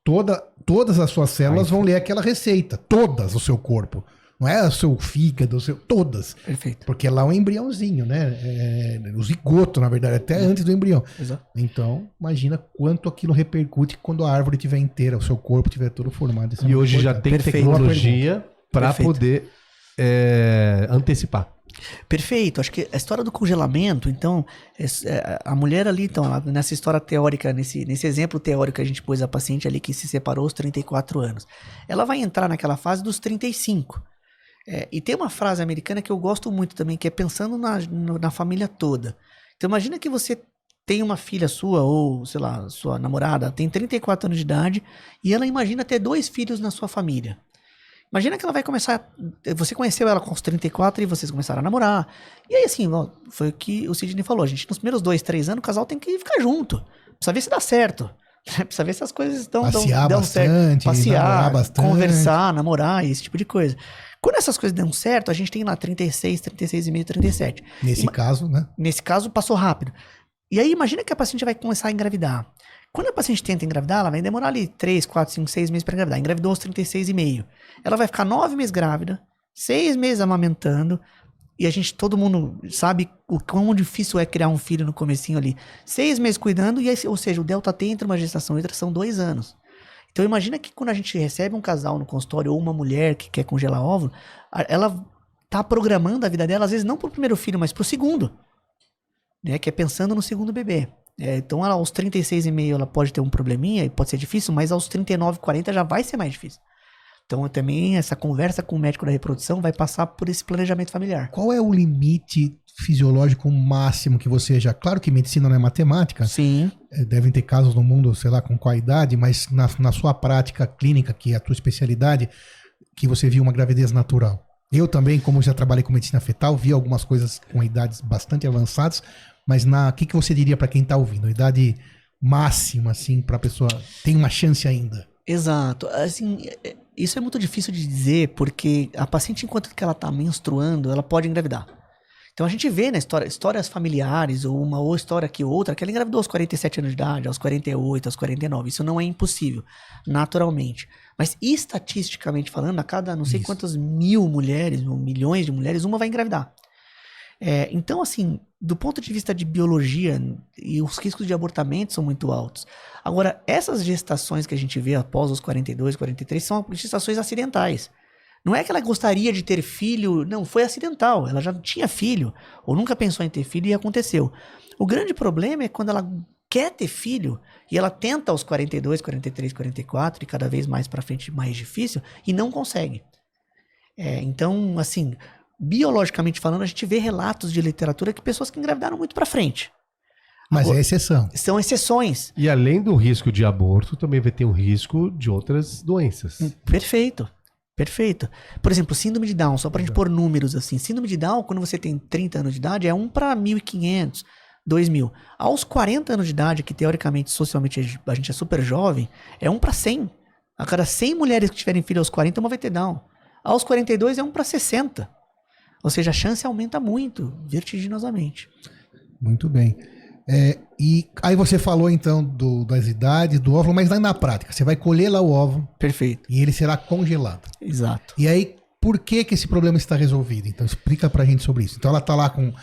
todas as suas células vão ler aquela receita, todas o seu corpo. Não é o seu fígado, todas. Perfeito. Porque lá é um embriãozinho, né? O zigoto, na verdade, até antes do embrião. Exato. Então, imagina quanto aquilo repercute quando a árvore estiver inteira, o seu corpo estiver todo formado. Isso é E muito hoje já importante. tem Perfeito. tecnologia para Perfeito. poder antecipar. Perfeito. Acho que a história do congelamento, então, a mulher ali, então, nessa história teórica, nesse exemplo teórico que a gente pôs a paciente ali que se separou aos 34 anos, ela vai entrar naquela fase dos 35. E tem uma frase americana que eu gosto muito também, que é pensando na família toda. Então, imagina que você tem uma filha sua, ou, sei lá, sua namorada, tem 34 anos de idade, e ela imagina ter 2 filhos na sua família. Imagina que ela vai começar. Você conheceu ela com os 34 e vocês começaram a namorar. E aí, assim, ó, foi o que o Sidney falou. A gente, nos primeiros 2, 3 anos, o casal tem que ficar junto. Precisa ver se dá certo. Precisa ver se as coisas dão bastante, certo. Passear, namorar bastante. conversar, namorar, esse tipo de coisa. Quando essas coisas dão certo, a gente tem lá 36, 36,5, 37. Nesse caso, né? Nesse caso, passou rápido. E aí, imagina que a paciente vai começar a engravidar. Quando a paciente tenta engravidar, ela vai demorar ali 3, 4, 5, 6 meses para engravidar. Engravidou aos 36,5. Ela vai ficar 9 meses grávida, 6 meses amamentando, e todo mundo sabe o quão difícil é criar um filho no comecinho ali. 6 meses cuidando, ou seja, o delta T entre uma gestação e outra são 2 anos. Então imagina que quando a gente recebe um casal no consultório ou uma mulher que quer congelar óvulo, ela tá programando a vida dela, às vezes não pro primeiro filho, mas pro segundo. Né, que é pensando no segundo bebê. Então ela, aos 36,5 ela pode ter um probleminha e pode ser difícil, mas aos 39, 40 já vai ser mais difícil. Então também essa conversa com o médico da reprodução vai passar por esse planejamento familiar. Qual é o limite fisiológico máximo que você já... Claro que medicina não é matemática. Sim. Devem ter casos no mundo, sei lá, com qual idade, mas na sua prática clínica, que é a tua especialidade, que você viu uma gravidez natural. Eu também, como já trabalhei com medicina fetal, vi algumas coisas com idades bastante avançadas, mas o que você diria para quem está ouvindo? A idade máxima, assim, para a pessoa tem uma chance ainda? Exato. Assim, isso é muito difícil de dizer, porque a paciente, enquanto que ela está menstruando, ela pode engravidar. Então a gente vê na histórias familiares, ou uma história que outra, que ela engravidou aos 47 anos de idade, aos 48, aos 49. Isso não é impossível, naturalmente. Mas estatisticamente falando, a cada não sei quantas mil mulheres, milhões de mulheres, uma vai engravidar. Então, assim, do ponto de vista de biologia, e os riscos de abortamento são muito altos. Agora, essas gestações que a gente vê após os 42, 43, são gestações acidentais. Não é que ela gostaria de ter filho, não, foi acidental, ela já tinha filho, ou nunca pensou em ter filho e aconteceu. O grande problema é quando ela quer ter filho, e ela tenta aos 42, 43, 44, e cada vez mais pra frente mais difícil, e não consegue. Então, assim... Biologicamente falando, a gente vê relatos de literatura que pessoas que engravidaram muito pra frente. Mas é exceção. São exceções. E além do risco de aborto, também vai ter um risco de outras doenças. Perfeito. Perfeito. Por exemplo, síndrome de Down, só pra gente pôr números assim. Síndrome de Down, quando você tem 30 anos de idade, é 1 para 1.500, 2.000. Aos 40 anos de idade, que teoricamente, socialmente, a gente é super jovem, é 1 para 100. A cada 100 mulheres que tiverem filho aos 40, uma vai ter Down. Aos 42 é 1 para 60. Ou seja, a chance aumenta muito, vertiginosamente. Muito bem. E aí você falou então das idades, do óvulo, mas na prática, você vai colher lá o óvulo. Perfeito. E ele será congelado. Exato. E aí, por que esse problema está resolvido? Então explica pra gente sobre isso. Então ela tá lá com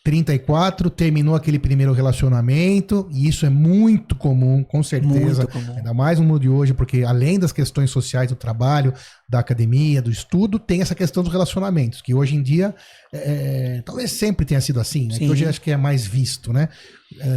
34, terminou aquele primeiro relacionamento, e isso é muito comum, com certeza. Muito comum. Ainda mais no mundo de hoje, porque além das questões sociais do trabalho, da academia, do estudo, tem essa questão dos relacionamentos, que hoje em dia, talvez sempre tenha sido assim, né? Que hoje acho que é mais visto, né?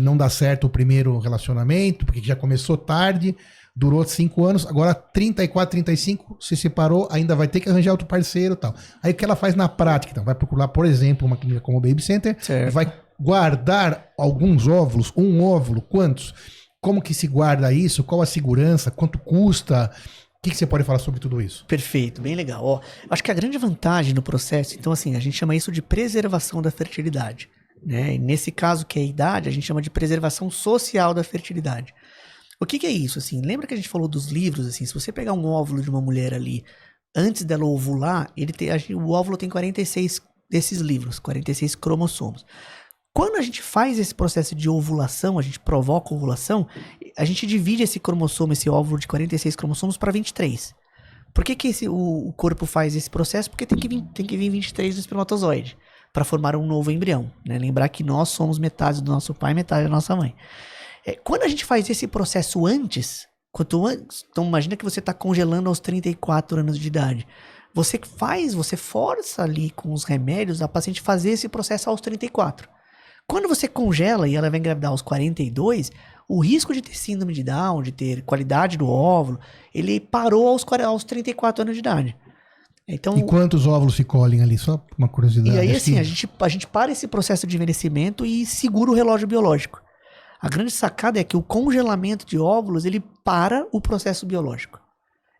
Não dá certo o primeiro relacionamento, porque já começou tarde, durou 5 anos, agora 34, 35, se separou, ainda vai ter que arranjar outro parceiro e tal. Aí o que ela faz na prática? Então, vai procurar, por exemplo, uma clínica como o Baby Center, vai guardar alguns óvulos, um óvulo, quantos? Como que se guarda isso? Qual a segurança? Quanto custa? O que você pode falar sobre tudo isso? Perfeito, bem legal. Ó, acho que a grande vantagem no processo, então assim, a gente chama isso de preservação da fertilidade. Né? E nesse caso, que é a idade, a gente chama de preservação social da fertilidade. O que é isso? Assim, lembra que a gente falou dos livros? Assim, se você pegar um óvulo de uma mulher ali, antes dela ovular, o óvulo tem 46 desses livros, 46 cromossomos. Quando a gente faz esse processo de ovulação, a gente provoca a ovulação, a gente divide esse cromossomo, esse óvulo de 46 cromossomos para 23. Por que o corpo faz esse processo? Porque tem que vir 23 do espermatozoide para formar um novo embrião, né? Lembrar que nós somos metade do nosso pai e metade da nossa mãe. Quando a gente faz esse processo antes, então imagina que você está congelando aos 34 anos de idade. Você força ali com os remédios a paciente fazer esse processo aos 34. Quando você congela e ela vai engravidar aos 42, o risco de ter síndrome de Down, de ter qualidade do óvulo, ele parou aos 34 anos de idade. Então, e quantos óvulos se colhem ali? Só uma curiosidade. E aí, assim, a gente para esse processo de envelhecimento e segura o relógio biológico. A grande sacada é que o congelamento de óvulos, ele para o processo biológico.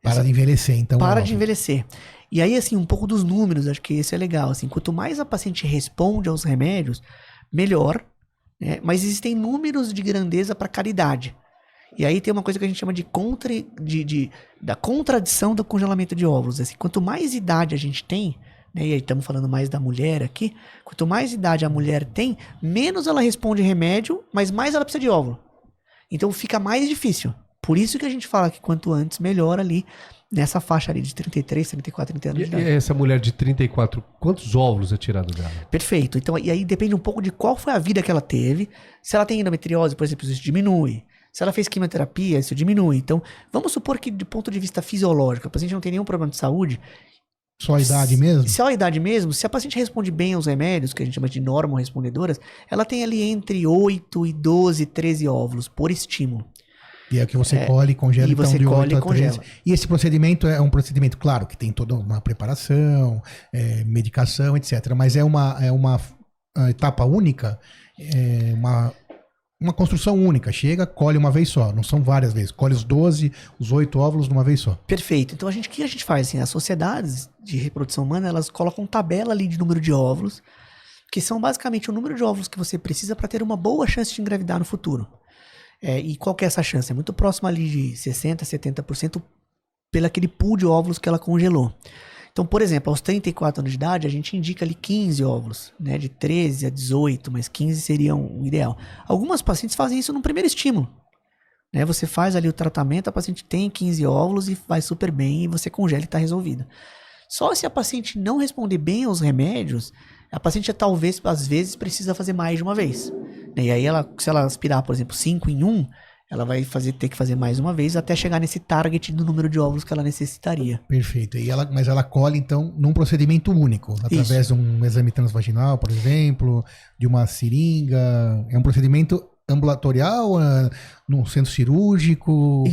Para de envelhecer, então. Para de envelhecer. E aí, assim, um pouco dos números, acho que esse é legal. Assim, quanto mais a paciente responde aos remédios, melhor. Né? Mas existem números de grandeza para cada idade. E aí tem uma coisa que a gente chama da contradição do congelamento de óvulos. Assim, quanto mais idade a gente tem, né, e aí estamos falando mais da mulher aqui, quanto mais idade a mulher tem, menos ela responde remédio, mas mais ela precisa de óvulo. Então fica mais difícil. Por isso que a gente fala que quanto antes, melhor ali, nessa faixa ali de 33, 34, 30 anos de idade. E essa mulher de 34, quantos óvulos é tirado dela? Perfeito. Então, e aí depende um pouco de qual foi a vida que ela teve. Se ela tem endometriose, por exemplo, isso diminui. Se ela fez quimioterapia, isso diminui. Então, vamos supor que, do ponto de vista fisiológico, a paciente não tem nenhum problema de saúde. Só a idade mesmo? Só a idade mesmo. Se a paciente responde bem aos remédios, que a gente chama de normorespondedoras, ela tem ali entre 8 e 12, 13 óvulos por estímulo. E é o que você colhe e congela. E você de colhe 8 e a congela. 13. E esse procedimento é um procedimento, claro, que tem toda uma preparação, medicação, etc. Mas é uma etapa única, uma construção única. Chega, colhe uma vez só. Não são várias vezes. Colhe os 12, os 8 óvulos de uma vez só. Perfeito. Então, o que a gente faz? Assim, as sociedades de reprodução humana, elas colocam tabela ali de número de óvulos, que são basicamente o número de óvulos que você precisa para ter uma boa chance de engravidar no futuro. E qual que é essa chance? É muito próximo ali de 60%, 70% pelo aquele pool de óvulos que ela congelou. Então, por exemplo, aos 34 anos de idade, a gente indica ali 15 óvulos, né? De 13 a 18, mas 15 seria um ideal. Algumas pacientes fazem isso no primeiro estímulo. Né? Você faz ali o tratamento, a paciente tem 15 óvulos e vai super bem, e você congela e está resolvido. Só se a paciente não responder bem aos remédios, a paciente talvez, às vezes, precisa fazer mais de uma vez. E aí, se ela aspirar, por exemplo, 5 em 1, ela vai ter que fazer mais uma vez até chegar nesse target do número de óvulos que ela necessitaria. Perfeito. Mas ela colhe, então, num procedimento único, através de um exame transvaginal, por exemplo, de uma seringa. É um procedimento ambulatorial, num centro cirúrgico.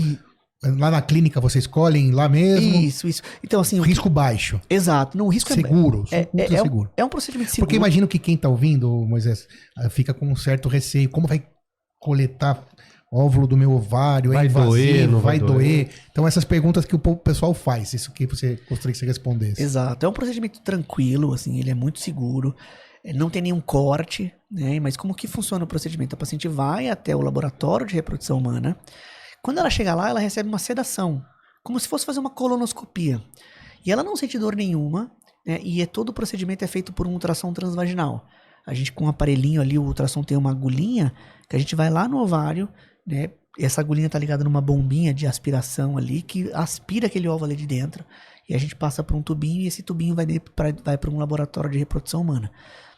Lá na clínica vocês escolhem lá mesmo? Isso. Então, assim, risco baixo. Exato. No risco seguro. Seguro. É um procedimento seguro. Porque imagino que quem está ouvindo, Moisés, fica com um certo receio. Como vai coletar óvulo do meu ovário? Vai doer, não vai doer? Então, essas perguntas que o pessoal faz, isso que você gostaria que você respondesse. Exato. É um procedimento tranquilo, assim, ele é muito seguro. Não tem nenhum corte, né? Mas como que funciona o procedimento? A paciente vai até o laboratório de reprodução humana. Quando ela chega lá, ela recebe uma sedação, como se fosse fazer uma colonoscopia. E ela não sente dor nenhuma, né? E todo o procedimento é feito por um ultrassom transvaginal. A gente, com um aparelhinho ali, o ultrassom tem uma agulhinha, que a gente vai lá no ovário, né? Essa agulhinha está ligada numa bombinha de aspiração ali, que aspira aquele óvulo ali de dentro. E a gente passa por um tubinho, e esse tubinho vai para um laboratório de reprodução humana.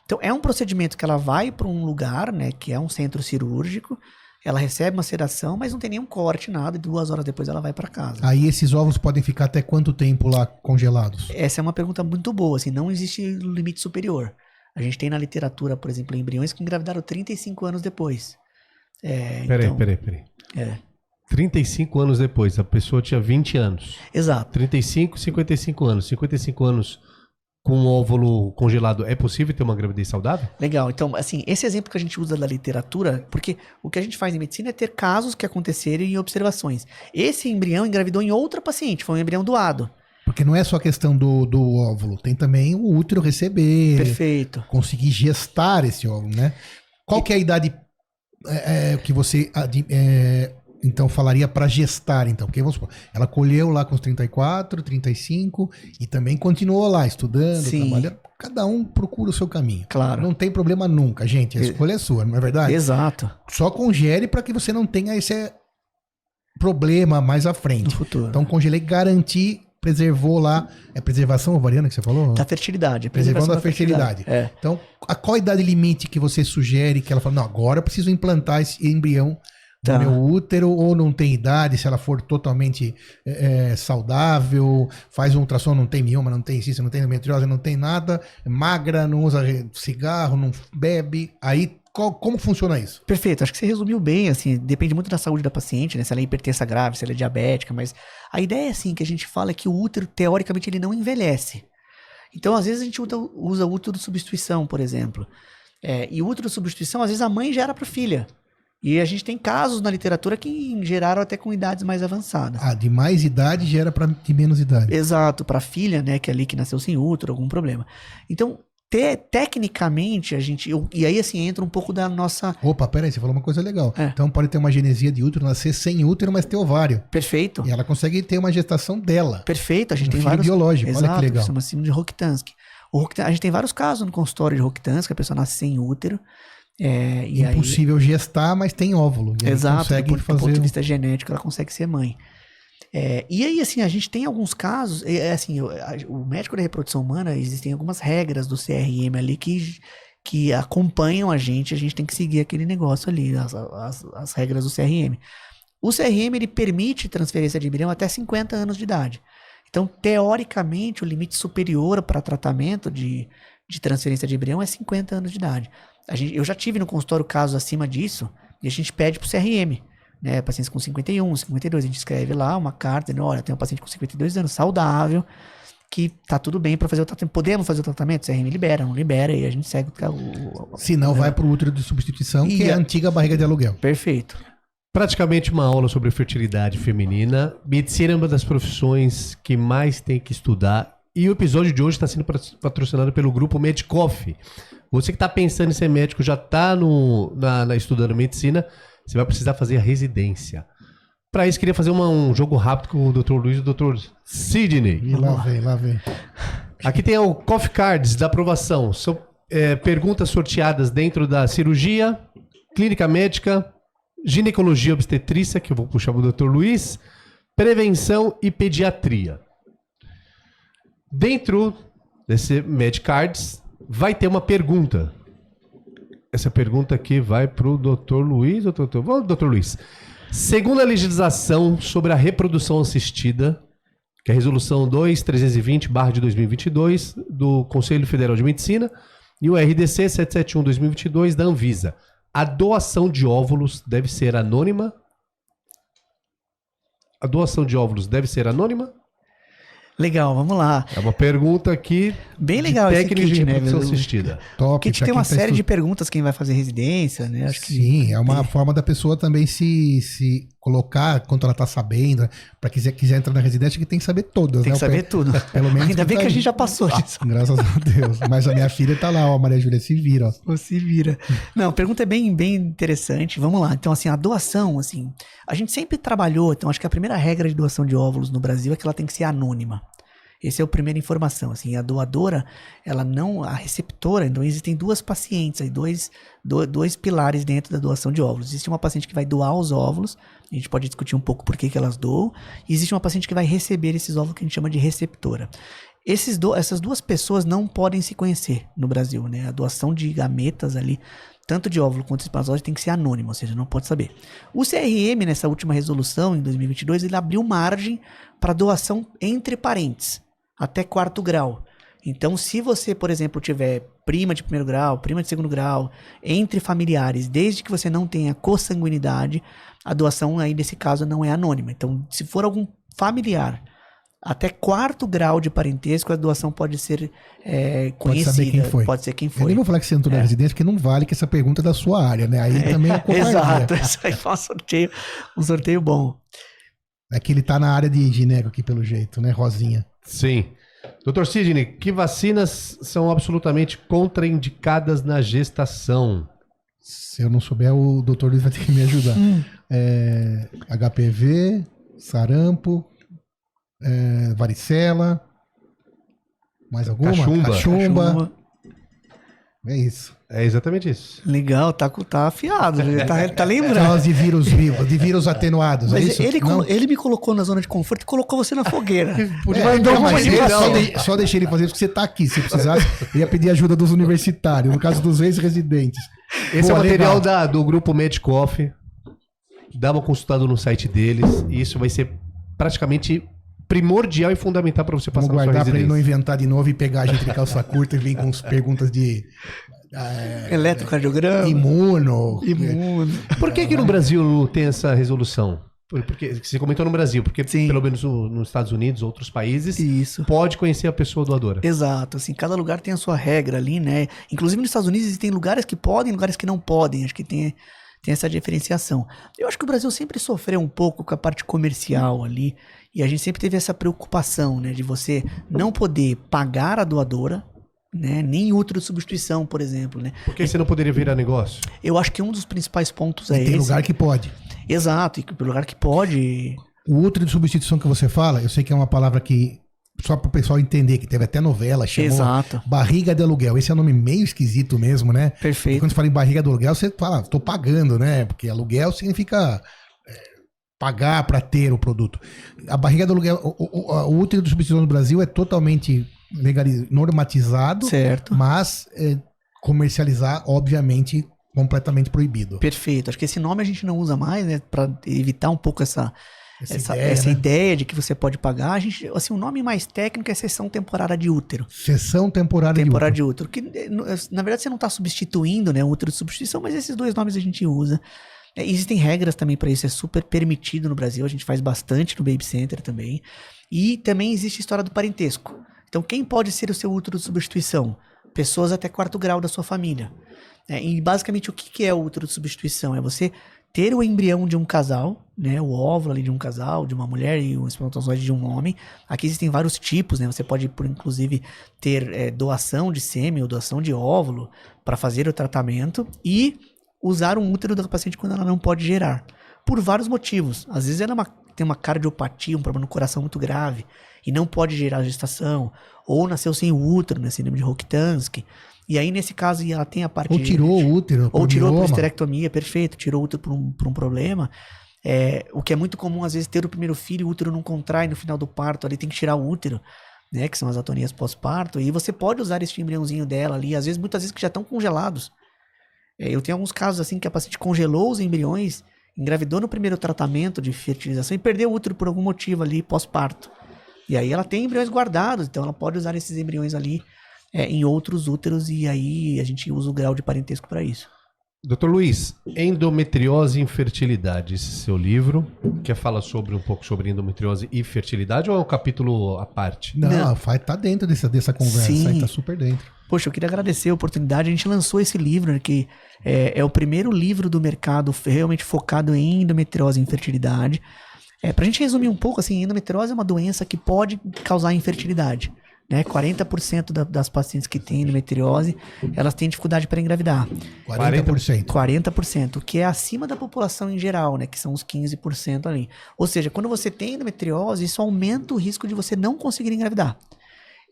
Então, é um procedimento que ela vai para um lugar, né? Que é um centro cirúrgico. Ela recebe uma sedação, mas não tem nenhum corte, nada, e 2 horas depois ela vai para casa. Aí esses óvulos podem ficar até quanto tempo lá congelados? Essa é uma pergunta muito boa, assim, não existe limite superior. A gente tem na literatura, por exemplo, embriões que engravidaram 35 anos depois. Peraí. 35 anos depois, a pessoa tinha 20 anos. Exato. 35, 55 anos. 55 anos com um óvulo congelado, é possível ter uma gravidez saudável? Legal. Então, assim, esse exemplo que a gente usa da literatura, porque o que a gente faz em medicina é ter casos que aconteceram e observações. Esse embrião engravidou em outra paciente, foi um embrião doado. Porque não é só a questão do óvulo, tem também o útero receber. Perfeito. Conseguir gestar esse óvulo, né? Qual que é a idade que você então falaria para gestar, então? Porque vamos supor, ela colheu lá com os 34, 35 e também continuou lá estudando, trabalhando. Cada um procura o seu caminho. Claro. Não tem problema nunca, gente. A escolha é sua, não é verdade? Exato. Só congele para que você não tenha esse problema mais à frente. No futuro. Então congelei, garantir preservou lá. É preservação ovariana que você falou? Da fertilidade. Preservando a fertilidade. É. Então, qual a idade limite que você sugere que ela fala, não, agora eu preciso implantar esse embrião no meu útero, ou não tem idade, se ela for totalmente saudável, faz um ultrassom, não tem mioma, não tem cisto, não tem endometriose, não tem nada, é magra, não usa cigarro, não bebe, aí como funciona isso? Perfeito, acho que você resumiu bem, assim, depende muito da saúde da paciente, né, se ela é hipertensa grave, se ela é diabética, mas a ideia, assim, que a gente fala é que o útero, teoricamente, ele não envelhece. Então, às vezes, a gente usa útero de substituição, por exemplo, e o útero de substituição, às vezes, a mãe gera para a filha. E a gente tem casos na literatura que geraram até com idades mais avançadas. De mais idade gera para de menos idade. Exato, para a filha, né, que é ali que nasceu sem útero, algum problema. Então, tecnicamente, a gente... E aí, assim, entra um pouco da nossa... Opa, peraí, você falou uma coisa legal. Então pode ter uma genesia de útero, nascer sem útero, mas ter ovário. Perfeito. E ela consegue ter uma gestação dela. Perfeito, a gente tem filho vários... biológico, Exato, olha que legal. Chama síndrome de Rokitansky. A gente tem vários casos no consultório de Rokitansky, a pessoa nasce sem útero. E impossível gestar, mas tem óvulo. E exato, consegue do fazer ponto de vista genético, ela consegue ser mãe. E aí, assim, a gente tem alguns casos, assim, o médico da reprodução humana, existem algumas regras do CRM ali que acompanham a gente tem que seguir aquele negócio ali, as regras do CRM. O CRM, ele permite transferência de embrião até 50 anos de idade. Então, teoricamente, o limite superior para tratamento de transferência de embrião é 50 anos de idade. Eu já tive no consultório casos acima disso, e a gente pede pro CRM, né, pacientes com 51, 52, a gente escreve lá uma carta, dizendo, olha, tem um paciente com 52 anos, saudável, que tá tudo bem para fazer o tratamento, podemos fazer o tratamento? O CRM libera, não libera, e a gente segue se não, vai pro útero de substituição, que é a antiga barriga de aluguel. Perfeito. Praticamente uma aula sobre fertilidade feminina. Medicina é uma das profissões que mais tem que estudar, e o episódio de hoje está sendo patrocinado pelo grupo Medicoff. Você que está pensando em ser médico, já está estudando medicina, você vai precisar fazer a residência. Para isso, queria fazer um jogo rápido com o Dr. Luiz e o Dr. Sidney. E lá vem. Aqui tem o Coffee Cards da aprovação. São perguntas sorteadas dentro da cirurgia, clínica médica, ginecologia obstetrícia, que eu vou puxar para o Dr. Luiz, prevenção e pediatria. Dentro desse Medcards vai ter uma pergunta. Essa pergunta aqui vai para o Dr. Luiz. Vamos, Dr. Luiz. Segundo a legislação sobre a reprodução assistida, que é a resolução 2320/2022 do Conselho Federal de Medicina e o RDC 771/2022 da Anvisa, a doação de óvulos deve ser anônima? A doação de óvulos deve ser anônima? Legal, vamos lá. É uma pergunta aqui. Bem legal esse técnica de kit, né? reprodução assistida. Top. O kit tem uma série de perguntas, quem vai fazer residência, né? Acho que sim, é uma forma da pessoa também se colocar quando ela tá sabendo, para quiser entrar na residência, que tem que saber todas, tem né? que saber tudo. Pelo menos Ainda bem que a gente já passou disso. Graças a Deus. Mas a minha filha tá lá, ó, Maria Júlia, se vira, ó. Se vira. Não, a pergunta é bem, bem interessante. Vamos lá. Então, assim, a doação, assim, a gente sempre trabalhou, então acho que a primeira regra de doação de óvulos no Brasil é que ela tem que ser anônima. Essa é a primeira informação, assim, a doadora, ela não, a receptora, então existem duas pacientes, aí dois pilares dentro da doação de óvulos. Existe uma paciente que vai doar os óvulos, a gente pode discutir um pouco por que elas doam, e existe uma paciente que vai receber esses óvulos que a gente chama de receptora. Essas duas pessoas não podem se conhecer no Brasil, né? A doação de gametas ali, tanto de óvulo quanto de espermatozoide, tem que ser anônima, ou seja, não pode saber. O CRM, nessa última resolução, em 2022, ele abriu margem para doação entre parentes, até 4º grau. Então, se você, por exemplo, tiver prima de 1º grau, prima de 2º grau, entre familiares, desde que você não tenha consanguinidade, a doação aí, nesse caso, não é anônima. Então, se for algum familiar até 4º grau de parentesco, a doação pode ser conhecida. Pode saber quem foi. Pode ser quem foi. Eu nem vou falar que você entrou na residência, porque não vale que essa pergunta é da sua área, né? Aí também é covardia. Exato, isso aí foi um sorteio bom. É que ele tá na área de gineco aqui, pelo jeito, né, Rosinha? Sim. Dr. Sidney, que vacinas são absolutamente contraindicadas na gestação? Se eu não souber, o doutor Luiz vai ter que me ajudar. HPV, sarampo, varicela, mais alguma? Cachumba. Cachumba. É isso. É exatamente isso. Legal, tá afiado, tá lembrando. Aquelas de vírus vivos, de vírus atenuados, é Mas isso? ele me colocou na zona de conforto e colocou você na fogueira. Mas só deixei ele fazer isso porque você tá aqui. Se precisasse, eu ia pedir ajuda dos universitários, no caso dos ex-residentes. Esse é o material do grupo Medicoff. Dá uma consultada no site deles. E isso vai ser praticamente primordial e fundamental para você passar Vamos na sua guardar para ele não residência. inventar de novo e pegar a gente de calça curta e vir com as perguntas de Eletrocardiograma. imuno. Por que no Brasil tem essa resolução? Porque você comentou no Brasil, porque Sim. pelo menos nos Estados Unidos, outros países, Isso. pode conhecer a pessoa doadora. Exato, assim, cada lugar tem a sua regra ali, né? Inclusive nos Estados Unidos existem lugares que podem, lugares que não podem. Acho que tem essa diferenciação. Eu acho que o Brasil sempre sofreu um pouco com a parte comercial ali, e a gente sempre teve essa preocupação, né, de você não poder pagar a doadora, né, nem útero de substituição, por exemplo, né? Por que você não poderia virar negócio? Eu acho que um dos principais pontos é Tem esse. lugar que pode. Exato, e que lugar que pode. O útero de substituição que você fala, eu sei que é uma palavra que, só para o pessoal entender, que teve até novela, chamou Exato. barriga de aluguel. Esse é um nome meio esquisito mesmo, né? Perfeito. Quando você fala em barriga de aluguel, você fala, tô pagando, né? Porque aluguel significa pagar para ter o produto. A barriga de aluguel, o útero de substituição no Brasil é totalmente normatizado, Certo. mas comercializar, obviamente, completamente proibido. Perfeito. Acho que esse nome a gente não usa mais, né? Pra evitar um pouco essa Ideia, né? ideia de que você pode pagar. A gente, assim, o nome mais técnico é sessão temporária de útero. Sessão temporária Temporária de útero. de útero. Que, na verdade, você não está substituindo, né, o útero de substituição, mas esses dois nomes a gente usa. Existem regras também para isso, é super permitido no Brasil, a gente faz bastante no Baby Center também. E também existe a história do parentesco. Então, quem pode ser o seu útero de substituição? Pessoas até 4º grau da sua família. E basicamente o que é o útero de substituição? É você ter o embrião de um casal, né, o óvulo ali de um casal, de uma mulher e o espermatozoide de um homem. Aqui existem vários tipos, né? Você pode, inclusive, ter doação de sêmen ou doação de óvulo para fazer o tratamento e usar um útero da paciente quando ela não pode gerar. Por vários motivos. Às vezes ela tem uma cardiopatia, um problema no coração muito grave e não pode gerar a gestação. Ou nasceu sem o útero, né, síndrome de Rokitansky. E aí, nesse caso, ela tem a parte... Ou tirou o útero. Ou tirou por mioma. esterectomia, perfeito. Tirou o útero por um problema. O que é muito comum, às vezes, ter o primeiro filho, o útero não contrai no final do parto, ali tem que tirar o útero, né? Que são as atonias pós-parto. E você pode usar esse embriãozinho dela ali, às vezes, muitas vezes que já estão congelados. Eu tenho alguns casos, assim, que a paciente congelou os embriões, engravidou no primeiro tratamento de fertilização e perdeu o útero por algum motivo ali, pós-parto. E aí ela tem embriões guardados, então ela pode usar esses embriões ali em outros úteros, e aí a gente usa o grau de parentesco para isso. Dr. Luiz, endometriose e infertilidade, esse seu livro, quer falar um pouco sobre endometriose e fertilidade ou é um capítulo à parte? Não. Tá dentro dessa conversa, Sim. aí tá super dentro. Poxa, eu queria agradecer a oportunidade. A gente lançou esse livro, né, que é o primeiro livro do mercado realmente focado em endometriose e infertilidade. Pra gente resumir um pouco, assim, endometriose é uma doença que pode causar infertilidade. Né? 40% das pacientes que têm endometriose, elas têm dificuldade para engravidar. 40%. 40%, que é acima da população em geral, né? Que são os 15% ali. Ou seja, quando você tem endometriose, isso aumenta o risco de você não conseguir engravidar.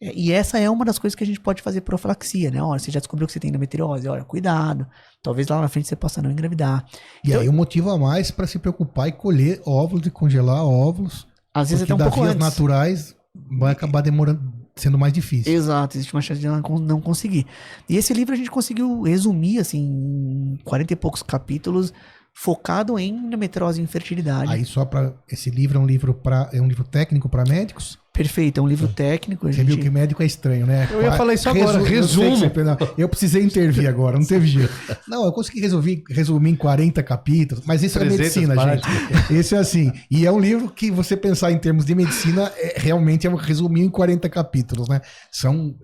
E essa é uma das coisas que a gente pode fazer profilaxia, né? Olha, você já descobriu que você tem endometriose, olha, cuidado. Talvez lá na frente você possa não engravidar. E aí um motivo a mais para se preocupar e colher óvulos e congelar óvulos. Às vezes até um pouco vias antes. naturais vai acabar demorando, sendo mais difícil. Exato, existe uma chance de ela não conseguir. E esse livro a gente conseguiu resumir, assim, em 40 e poucos capítulos, focado em endometriose e infertilidade. Aí só para esse livro é um livro técnico para médicos. Perfeito, é um livro técnico. Você viu que médico é estranho, né? Eu ia falar isso agora, Eu sei que resumo. eu precisei intervir agora, não teve jeito. Não, eu consegui resumir em 40 capítulos, mas isso é 300 medicina, páginas. gente. Esse é assim. E é um livro que você pensar em termos de medicina, realmente é um resuminho em 40 capítulos, né?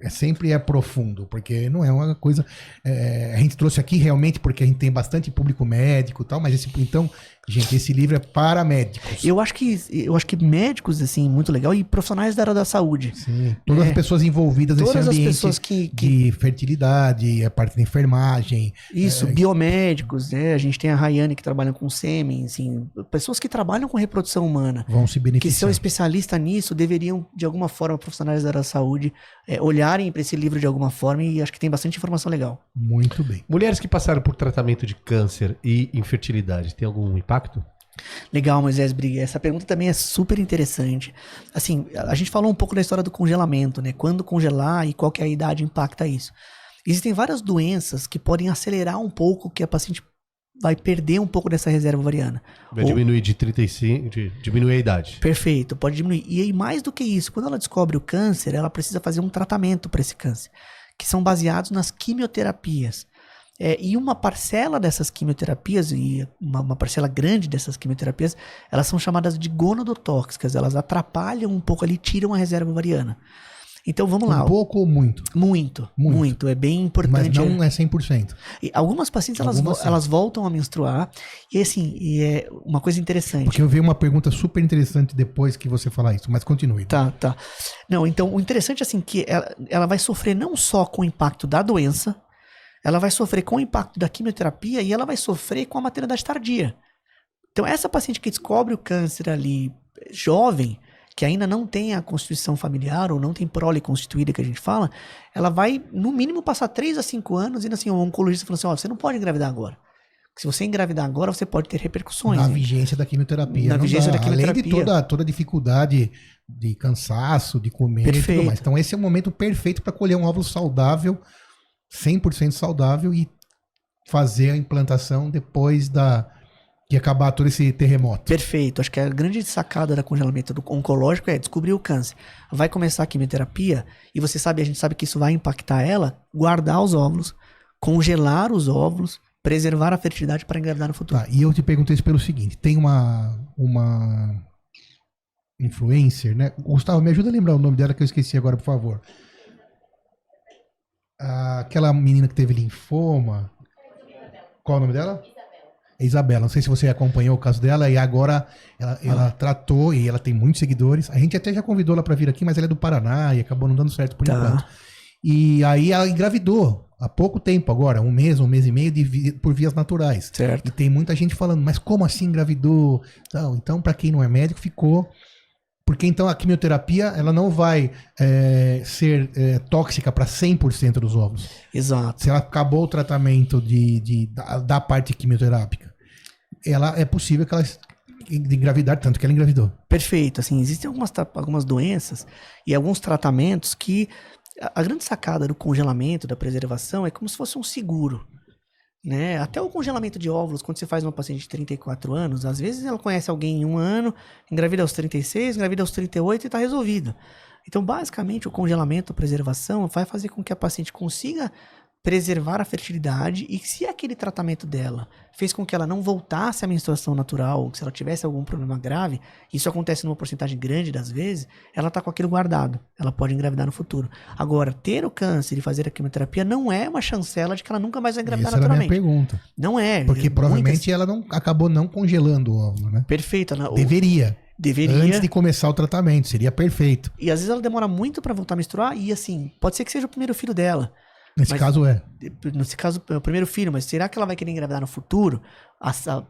Sempre é profundo, porque não é uma coisa... a gente trouxe aqui realmente porque a gente tem bastante público médico e tal, mas então, Gente, esse livro é para médicos. Eu acho que médicos, assim, muito legal, e profissionais da área da saúde. Sim, todas as pessoas envolvidas nesse Todas as ambiente pessoas de fertilidade, a parte da enfermagem. Isso, biomédicos, né? A gente tem a Rayane que trabalha com sêmen, assim, pessoas que trabalham com reprodução humana, Vão se que beneficiar. são especialistas nisso, deveriam, de alguma forma, profissionais da área da saúde, olharem para esse livro de alguma forma, e acho que tem bastante informação legal. Muito bem. Mulheres que passaram por tratamento de câncer e infertilidade, tem algum impacto? Legal, Moisés Briga. Essa pergunta também é super interessante. Assim, a gente falou um pouco da história do congelamento, né? Quando congelar e qual que é a idade impacta isso. Existem várias doenças que podem acelerar um pouco que a paciente vai perder um pouco dessa reserva ovariana. Vai diminuir de 35, diminuir a idade. Perfeito, pode diminuir. E aí, mais do que isso, quando ela descobre o câncer, ela precisa fazer um tratamento para esse câncer, que são baseados nas quimioterapias. E uma parcela dessas quimioterapias, e uma parcela grande dessas quimioterapias, elas são chamadas de gonodotóxicas, elas atrapalham um pouco ali, tiram a reserva ovariana. Então vamos lá. Um pouco ou muito? Muito. É bem importante. Mas não é 100%. E algumas pacientes, elas voltam a menstruar, e assim, é uma coisa interessante. Porque eu vi uma pergunta super interessante depois que você falar isso, mas continue. Tá. Não, então o interessante assim, que ela vai sofrer não só com o impacto da doença, ela vai sofrer com o impacto da quimioterapia e ela vai sofrer com a maternidade tardia. Então, essa paciente que descobre o câncer ali jovem, que ainda não tem a constituição familiar ou não tem prole constituída, que a gente fala, ela vai, no mínimo, passar 3 a 5 anos e assim, o oncologista falou assim, você não pode engravidar agora. Se você engravidar agora, você pode ter repercussões. Na vigência da quimioterapia. Na vigência da quimioterapia. Além de toda a dificuldade de cansaço, de comer e tudo mais. Então, esse é o momento perfeito para colher um óvulo saudável, 100% saudável, e fazer a implantação depois de acabar todo esse terremoto. Perfeito. Acho que a grande sacada do congelamento oncológico é descobrir o câncer. Vai começar a quimioterapia e a gente sabe que isso vai impactar ela, guardar os óvulos, congelar os óvulos, preservar a fertilidade para engravidar no futuro. Tá, e eu te perguntei isso pelo seguinte, tem uma influencer, né? Gustavo, me ajuda a lembrar o nome dela que eu esqueci agora, por favor. Aquela menina que teve linfoma. Qual é o nome dela? Isabela. Não sei se você acompanhou o caso dela, e agora ela tratou, e ela tem muitos seguidores. A gente até já convidou ela para vir aqui, mas ela é do Paraná e acabou não dando certo por enquanto. E aí ela engravidou há pouco tempo agora, um mês e meio, por vias naturais. Certo. E tem muita gente falando, mas como assim engravidou? Então, para quem não é médico, ficou... Porque então a quimioterapia ela não vai ser tóxica para 100% dos óvulos. Exato. Se ela acabou o tratamento da parte quimioterápica, é possível que ela engravidar, tanto que ela engravidou. Perfeito. Assim, existem algumas doenças e alguns tratamentos que a grande sacada do congelamento, da preservação, é como se fosse um seguro. Né? Até o congelamento de óvulos, quando você faz uma paciente de 34 anos, às vezes ela conhece alguém em 1 ano, engravida aos 36, engravida aos 38 e está resolvido. Então, basicamente, o congelamento, a preservação, vai fazer com que a paciente consiga preservar a fertilidade, e se aquele tratamento dela fez com que ela não voltasse à menstruação natural, ou se ela tivesse algum problema grave, isso acontece numa porcentagem grande das vezes, ela está com aquilo guardado, ela pode engravidar no futuro. Agora, ter o câncer e fazer a quimioterapia não é uma chancela de que ela nunca mais vai engravidar naturalmente. Essa era a minha pergunta. Não é. Porque provavelmente ela acabou não congelando o óvulo, né? Perfeito. Deveria. Deveria. Antes de começar o tratamento, seria perfeito. E às vezes ela demora muito para voltar a menstruar, e assim, pode ser que seja o primeiro filho dela. Nesse caso Nesse caso é o primeiro filho, mas será que ela vai querer engravidar no futuro?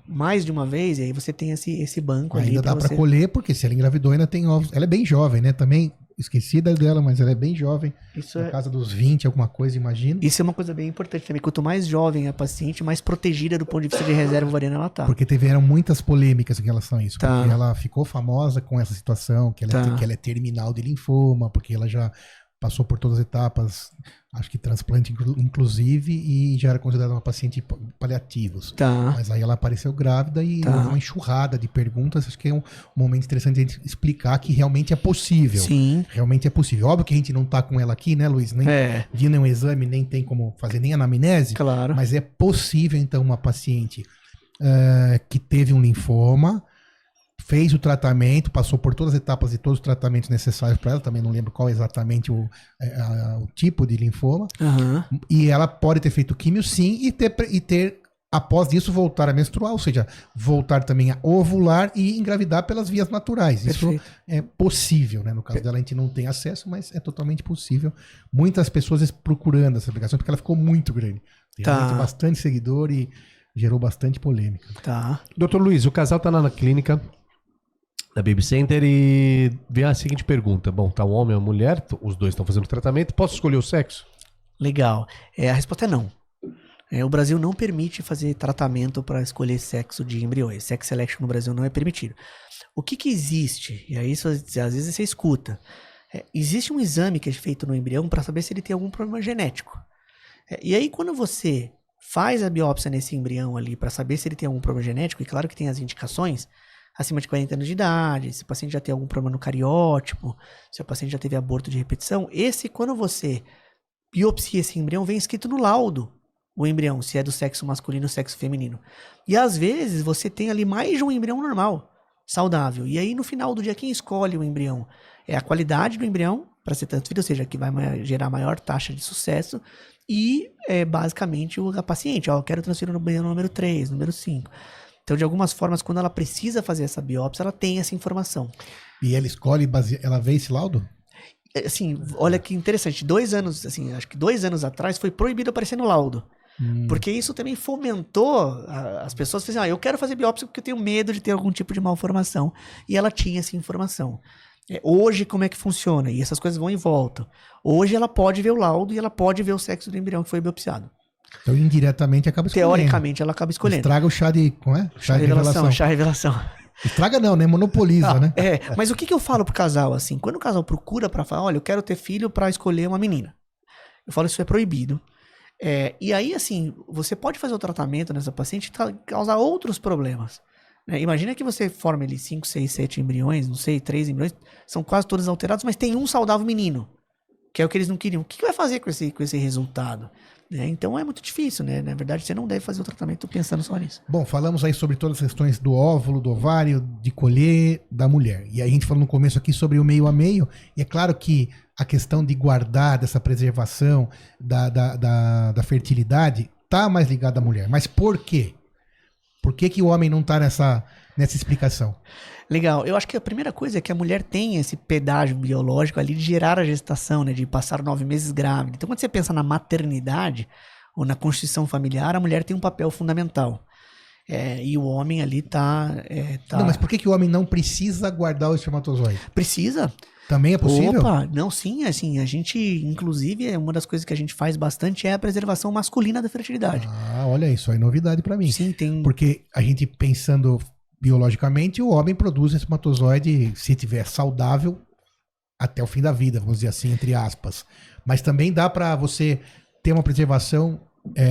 Mais de uma vez, e aí você tem esse banco ali. Ainda dá pra colher, porque se ela engravidou ainda tem óvulos. Ela é bem jovem, né? Também esqueci dela, mas ela é bem jovem. Isso na casa dos 20, alguma coisa, imagina. Isso é uma coisa bem importante também. Quanto mais jovem a paciente, mais protegida do ponto de vista de reserva ovariana ela tá. Porque tiveram muitas polêmicas em relação a isso. Tá. Porque ela ficou famosa com essa situação, que ela é terminal de linfoma, porque ela já passou por todas as etapas, acho que transplante inclusive, e já era considerada uma paciente paliativos. Tá. Mas aí ela apareceu grávida e houve uma enxurrada de perguntas. Acho que é um momento interessante a gente explicar que realmente é possível. Sim. Realmente é possível. Óbvio que a gente não tá com ela aqui, né, Luiz? Nem de nenhum exame, nem tem como fazer nem anamnese. Claro. Mas é possível, então, uma paciente que teve um linfoma, fez o tratamento, passou por todas as etapas e todos os tratamentos necessários para ela, também não lembro qual exatamente o tipo de linfoma, e ela pode ter feito químio sim, e ter após isso voltar a menstruar, ou seja, voltar também a ovular e engravidar pelas vias naturais. Perfeito. Isso é possível, né? No caso dela a gente não tem acesso, mas é totalmente possível. Muitas pessoas procurando essa aplicação porque ela ficou muito grande. Tem realmente bastante seguidor e gerou bastante polêmica. Tá. Doutor Luiz, o casal tá lá na clínica da Baby Center e vem a seguinte pergunta. Bom, tá um homem e uma mulher, os dois estão fazendo tratamento, posso escolher o sexo? Legal. A resposta é não. O Brasil não permite fazer tratamento para escolher sexo de embriões. Sex selection no Brasil não é permitido. O que existe? E aí isso, às vezes você escuta. Existe um exame que é feito no embrião para saber se ele tem algum problema genético. E aí quando você faz a biópsia nesse embrião ali para saber se ele tem algum problema genético, e claro que tem as indicações, acima de 40 anos de idade, se o paciente já tem algum problema no cariótipo, se o paciente já teve aborto de repetição, quando você biopsia esse embrião, vem escrito no laudo o embrião, se é do sexo masculino ou sexo feminino. E às vezes você tem ali mais de um embrião normal, saudável. E aí no final do dia quem escolhe o embrião é a qualidade do embrião para ser transferido, ou seja, que vai gerar maior taxa de sucesso e basicamente a paciente, eu quero transferir no embrião número 3, número 5. Então de algumas formas quando ela precisa fazer essa biópsia, ela tem essa informação. E ela escolhe, ela vê esse laudo? Assim, olha que interessante, 2 anos, assim, acho que 2 anos atrás foi proibido aparecer no laudo. Porque isso também fomentou as pessoas fazendo, eu quero fazer biópsia porque eu tenho medo de ter algum tipo de malformação. E ela tinha essa informação. Hoje, como é que funciona? E essas coisas vão e voltam. Hoje ela pode ver o laudo e ela pode ver o sexo do embrião que foi biopsiado. Então, indiretamente, acaba escolhendo. Teoricamente, ela acaba escolhendo. Estraga o chá de... Como é? Chá revelação. Chá revelação. Estraga não, né? Monopoliza, né? Mas o que eu falo pro casal, assim? Quando o casal procura pra falar, olha, eu quero ter filho pra escolher uma menina. Eu falo, isso é proibido. E aí, assim, você pode fazer o tratamento nessa paciente e causar outros problemas. Imagina que você forma ali 5, 6, 7 embriões, não sei, 3 embriões, são quase todos alterados, mas tem um saudável menino, que é o que eles não queriam. O que vai fazer com esse resultado? Então é muito difícil, né? Na verdade, você não deve fazer o tratamento pensando só nisso. Bom, falamos aí sobre todas as questões do óvulo, do ovário, de colher, da mulher. E aí a gente falou no começo aqui sobre o meio a meio, e é claro que a questão de guardar, dessa preservação da fertilidade, tá mais ligada à mulher. Mas por quê? Por que o homem não tá nessa explicação? Legal. Eu acho que a primeira coisa é que a mulher tem esse pedágio biológico ali de gerar a gestação, né? De passar 9 meses grávida. Então, quando você pensa na maternidade ou na constituição familiar, a mulher tem um papel fundamental. E o homem ali tá... Não, mas por que o homem não precisa guardar o espermatozoide? Precisa. Também é possível? Opa, não, sim, assim, a gente, inclusive, uma das coisas que a gente faz bastante é a preservação masculina da fertilidade. Ah, olha isso, é novidade pra mim. Sim, tem... Porque a gente pensando biologicamente, o homem produz espermatozoide, se tiver saudável, até o fim da vida, vamos dizer assim, entre aspas. Mas também dá pra você ter uma preservação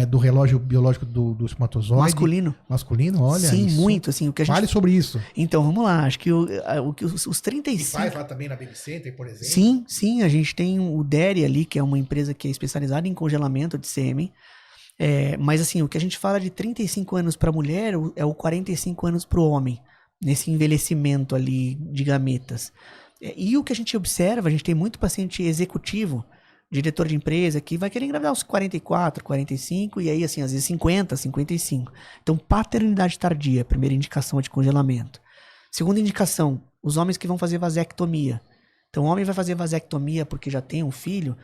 do relógio biológico do espermatozoide. Masculino, olha. Sim, isso. Muito, assim, o que a gente... Fale sobre isso. Então, vamos lá, acho que os 35... E faz lá também na Baby Center, por exemplo? Sim, a gente tem o Dairy ali, que é uma empresa que é especializada em congelamento de sêmen. Mas assim, o que a gente fala de 35 anos para a mulher é o 45 anos para o homem, nesse envelhecimento ali de gametas. E o que a gente observa, a gente tem muito paciente executivo, diretor de empresa, que vai querer engravidar aos 44, 45, e aí assim, às vezes 50, 55. Então, paternidade tardia, primeira indicação de congelamento. Segunda indicação, os homens que vão fazer vasectomia. Então, o homem vai fazer vasectomia porque já tem um filho,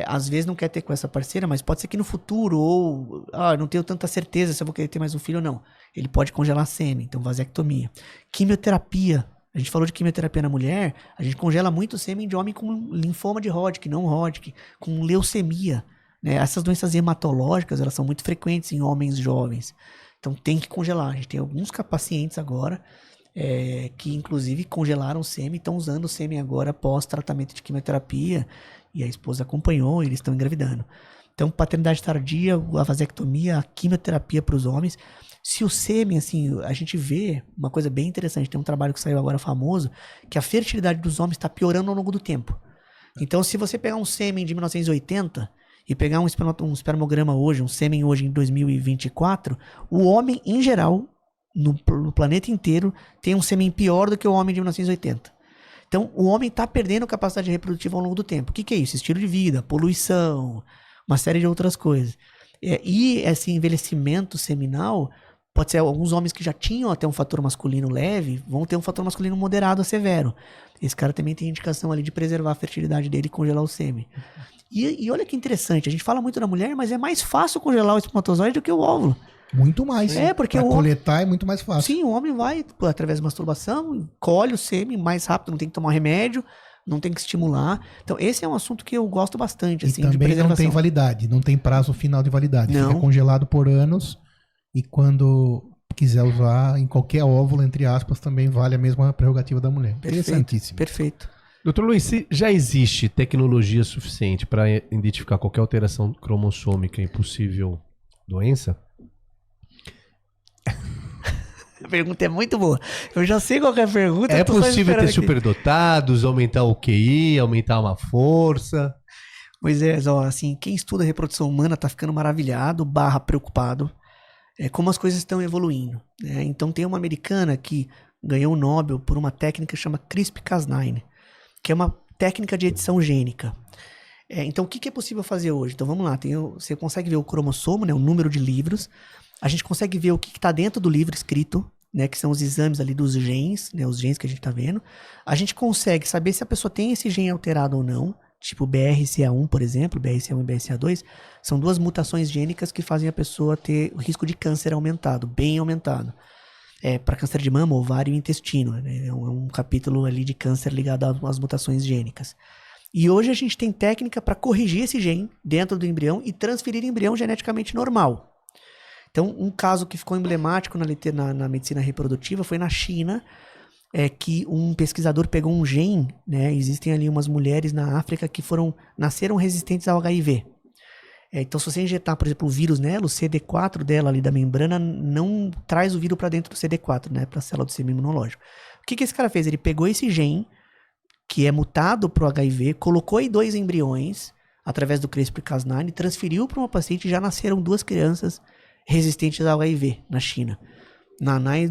às vezes não quer ter com essa parceira, mas pode ser que no futuro, ou não tenho tanta certeza se eu vou querer ter mais um filho ou não. Ele pode congelar sêmen, então vasectomia. Quimioterapia. A gente falou de quimioterapia na mulher, a gente congela muito sêmen de homem com linfoma de Hodgkin, não Hodgkin, com leucemia. Né? Essas doenças hematológicas, elas são muito frequentes em homens jovens. Então tem que congelar. A gente tem alguns pacientes agora que inclusive congelaram o sêmen e estão usando o sêmen agora após tratamento de quimioterapia. E a esposa acompanhou, eles estão engravidando. Então, paternidade tardia, a vasectomia, a quimioterapia para os homens. Se o sêmen, assim, a gente vê uma coisa bem interessante, tem um trabalho que saiu agora famoso, que a fertilidade dos homens está piorando ao longo do tempo. Então, se você pegar um sêmen de 1980 e pegar um espermograma hoje, um sêmen hoje em 2024, o homem, em geral, no planeta inteiro, tem um sêmen pior do que o homem de 1980. Então, o homem está perdendo capacidade reprodutiva ao longo do tempo. O que é isso? Estilo de vida, poluição, uma série de outras coisas. E esse envelhecimento seminal, pode ser alguns homens que já tinham até um fator masculino leve, vão ter um fator masculino moderado a severo. Esse cara também tem indicação ali de preservar a fertilidade dele e congelar o sêmen. E olha que interessante, a gente fala muito da mulher, mas é mais fácil congelar o espermatozoide do que o óvulo. Muito mais. Porque pra coletar é muito mais fácil. Sim, o homem vai, através da masturbação, colhe o sêmen mais rápido, não tem que tomar remédio, não tem que estimular. Então, esse é um assunto que eu gosto bastante, assim, e também de preservação. não tem validade, não tem prazo final de validade. Não. Fica congelado por anos e quando quiser usar em qualquer óvulo, entre aspas, também vale a mesma prerrogativa da mulher. Interessantíssimo. Perfeito. Doutor Luiz, se já existe tecnologia suficiente para identificar qualquer alteração cromossômica em possível doença? A pergunta é muito boa. Eu já sei qual que é a pergunta. É possível ter aqui. superdotados, aumentar o QI, aumentar uma força? Pois é, assim, quem estuda reprodução humana tá ficando maravilhado, preocupado, como as coisas estão evoluindo. Né? Então tem uma americana que ganhou o Nobel por uma técnica que chama CRISPR-Cas9, que é uma técnica de edição gênica. Então o que é possível fazer hoje? Então vamos lá, você consegue ver o cromossomo, né, o número de livros, a gente consegue ver o que está dentro do livro escrito, né, que são os exames ali dos genes, né, os genes que a gente está vendo. A gente consegue saber se a pessoa tem esse gene alterado ou não, tipo BRCA1, por exemplo, BRCA1 e BRCA2, são duas mutações gênicas que fazem a pessoa ter o risco de câncer aumentado, bem aumentado. Para câncer de mama, ovário e intestino, né, é um capítulo ali de câncer ligado às mutações gênicas. E hoje a gente tem técnica para corrigir esse gene dentro do embrião e transferir embrião geneticamente normal. Então, um caso que ficou emblemático na medicina reprodutiva foi na China, que um pesquisador pegou um gene, né? Existem ali umas mulheres na África que nasceram resistentes ao HIV. Então, se você injetar, por exemplo, o vírus nela, o CD4 dela ali da membrana não traz o vírus para dentro do CD4, né? Para a célula do sistema imunológico. O que esse cara fez? Ele pegou esse gene, que é mutado para o HIV, colocou em 2 embriões, através do CRISPR-Cas9, transferiu para uma paciente e já nasceram 2 crianças resistentes ao HIV na China. Nanai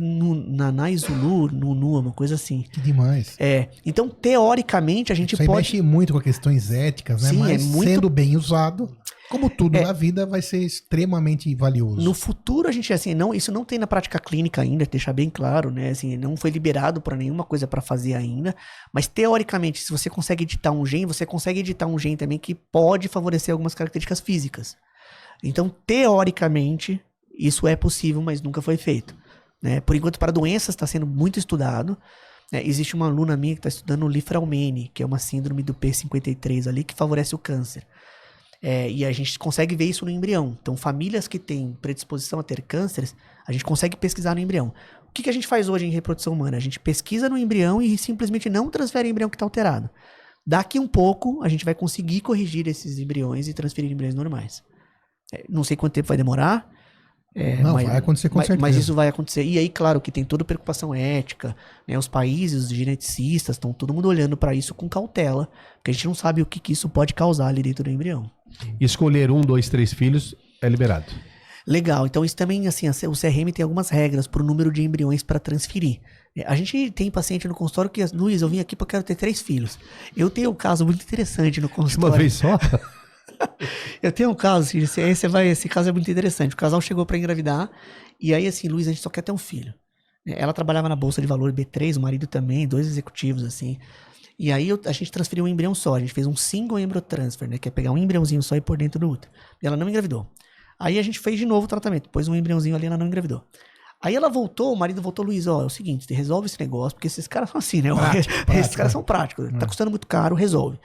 Zulu, Nunu, uma coisa assim. Que demais. Então, teoricamente, a gente Isso aí pode... mexe muito com questões éticas, né? Sim, mas sendo bem usado, como tudo na vida, vai ser extremamente valioso. No futuro, a gente, assim, isso não tem na prática clínica ainda, deixar bem claro, né? Assim, não foi liberado para nenhuma coisa para fazer ainda, mas teoricamente, se você consegue editar um gene, você consegue editar um gene também que pode favorecer algumas características físicas. Então, teoricamente, isso é possível, mas nunca foi feito. Né? Por enquanto, para doenças está sendo muito estudado. Existe uma aluna minha que está estudando o Li-Fraumeni, que é uma síndrome do P53 ali, que favorece o câncer. E a gente consegue ver isso no embrião. Então, famílias que têm predisposição a ter cânceres, a gente consegue pesquisar no embrião. O que a gente faz hoje em reprodução humana? A gente pesquisa no embrião e simplesmente não transfere o embrião que está alterado. Daqui um pouco, a gente vai conseguir corrigir esses embriões e transferir embriões normais. Não sei quanto tempo vai demorar. Vai acontecer com certeza. Mas isso vai acontecer. E aí, claro, que tem toda preocupação ética, né? Os países, os geneticistas, estão todo mundo olhando para isso com cautela, porque a gente não sabe o que isso pode causar ali dentro do embrião. Escolher 1, 2, 3 filhos é liberado. Legal. Então, isso também, assim, o CRM tem algumas regras para o número de embriões para transferir. A gente tem paciente no consultório que, Luiz, eu vim aqui porque eu quero ter 3 filhos. Eu tenho um caso muito interessante no consultório. Uma vez só? Eu tenho um caso, esse caso é muito interessante. O casal chegou para engravidar e aí, assim, Luiz, a gente só quer ter um filho. Ela trabalhava na Bolsa de Valores B3, o marido também, 2 executivos, assim. E aí a gente transferiu um embrião só, a gente fez um single embryo transfer, né, que é pegar um embriãozinho só e pôr dentro do útero. E ela não engravidou. Aí a gente fez de novo o tratamento, pôs um embriãozinho ali e ela não engravidou. Aí ela voltou, o marido voltou, Luiz, é o seguinte, resolve esse negócio, porque esses caras são assim, né? Esses caras são práticos, tá custando muito caro, resolve.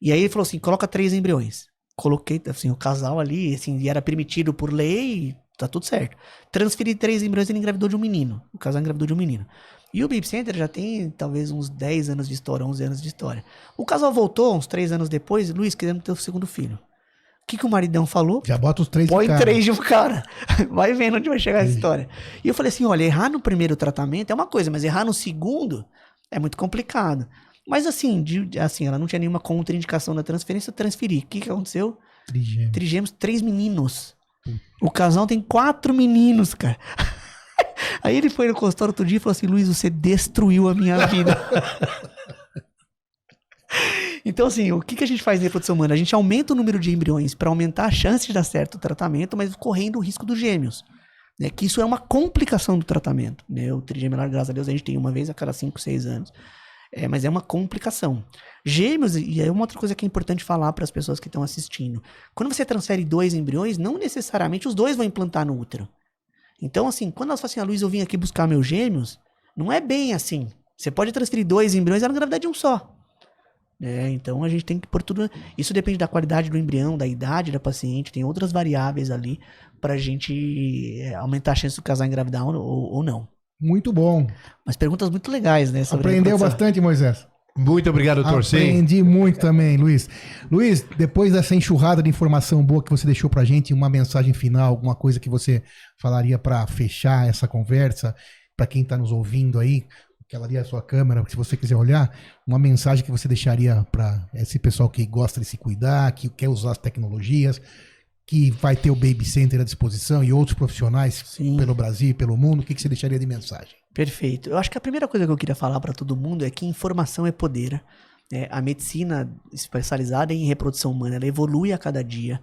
E aí ele falou assim, coloca 3 embriões. Coloquei, assim, o casal ali, assim, e era permitido por lei, tá tudo certo. Transferi 3 embriões e ele engravidou de um menino. O casal engravidou de um menino. E o Baby Center já tem, talvez, uns 10 anos de história, 11 anos de história. O casal voltou, uns 3 anos depois, Luiz, queremos ter o segundo filho. O que o maridão falou? Já bota os 3 Põe 3 de um cara. Vai vendo onde vai chegar essa história. E eu falei assim, olha, errar no primeiro tratamento é uma coisa, mas errar no segundo é muito complicado. Mas assim, ela não tinha nenhuma contraindicação da transferência, eu transferi. O que aconteceu? Trigêmeos, 3 meninos. O casal tem 4 meninos, cara. Aí ele foi no consultório outro dia e falou assim, Luiz, você destruiu a minha vida. Então, assim, o que a gente faz em reprodução humana? A gente aumenta o número de embriões para aumentar a chance de dar certo o tratamento, mas correndo o risco dos gêmeos. Né? Que isso é uma complicação do tratamento. Né? O trigemelar, graças a Deus, a gente tem uma vez a cada 5, 6 anos. Mas é uma complicação. Gêmeos, e é uma outra coisa que é importante falar para as pessoas que estão assistindo. Quando você transfere 2 embriões, não necessariamente os 2 vão implantar no útero. Então, assim, quando elas falam assim, Luiz, eu vim aqui buscar meus gêmeos, não é bem assim. Você pode transferir 2 embriões e ela engravidar de um só. Então a gente tem que pôr tudo. Isso depende da qualidade do embrião, da idade da paciente, tem outras variáveis ali pra gente aumentar a chance do casal engravidar ou não. Muito bom. Mas perguntas muito legais, né? Sobre Aprendeu bastante, Moisés. Muito obrigado, doutor. Aprendi muito também, Luiz. Luiz, depois dessa enxurrada de informação boa que você deixou pra gente, uma mensagem final, alguma coisa que você falaria pra fechar essa conversa, pra quem tá nos ouvindo aí, aquela ali é a sua câmera, se você quiser olhar, uma mensagem que você deixaria para esse pessoal que gosta de se cuidar, que quer usar as tecnologias, que vai ter o Baby Center à disposição e outros profissionais pelo Brasil e pelo mundo, o que você deixaria de mensagem? Perfeito. Eu acho que a primeira coisa que eu queria falar para todo mundo é que informação é poder. A medicina especializada em reprodução humana, ela evolui a cada dia.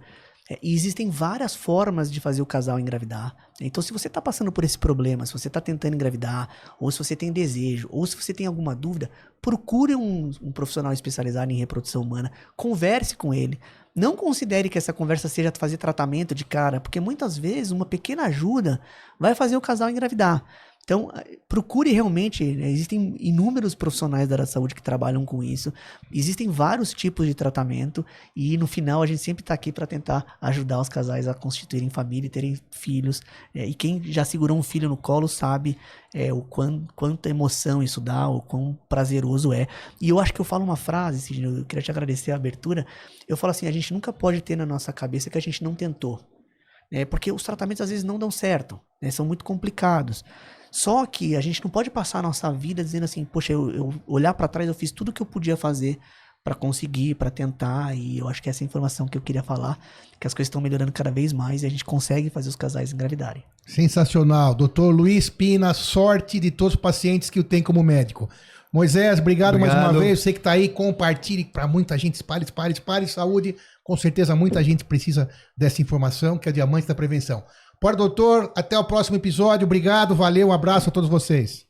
E existem várias formas de fazer o casal engravidar. Então, se você está passando por esse problema, se você está tentando engravidar, ou se você tem desejo, ou se você tem alguma dúvida, procure um profissional especializado em reprodução humana, converse com ele. Não considere que essa conversa seja fazer tratamento de cara, porque muitas vezes uma pequena ajuda vai fazer o casal engravidar. Então, procure realmente, existem inúmeros profissionais da área da saúde que trabalham com isso, existem vários tipos de tratamento e no final a gente sempre está aqui para tentar ajudar os casais a constituírem família e terem filhos. E quem já segurou um filho no colo sabe o quanta emoção isso dá, o quão prazeroso é. E eu acho que eu falo uma frase, Sidney, eu queria te agradecer a abertura, eu falo assim, a gente nunca pode ter na nossa cabeça que a gente não tentou. Porque os tratamentos às vezes não dão certo, são muito complicados. Só que a gente não pode passar a nossa vida dizendo assim, poxa, eu olhar para trás, eu fiz tudo o que eu podia fazer para conseguir, para tentar, e eu acho que essa é a informação que eu queria falar, que as coisas estão melhorando cada vez mais e a gente consegue fazer os casais engravidarem. Sensacional. Doutor Luiz Pina, sorte de todos os pacientes que o tem como médico. Moisés, obrigado mais uma vez. Você que está aí, compartilhe para muita gente, espalhe saúde. Com certeza muita gente precisa dessa informação, que é Diamante da Prevenção. Doutor, até o próximo episódio. Obrigado, valeu, um abraço a todos vocês.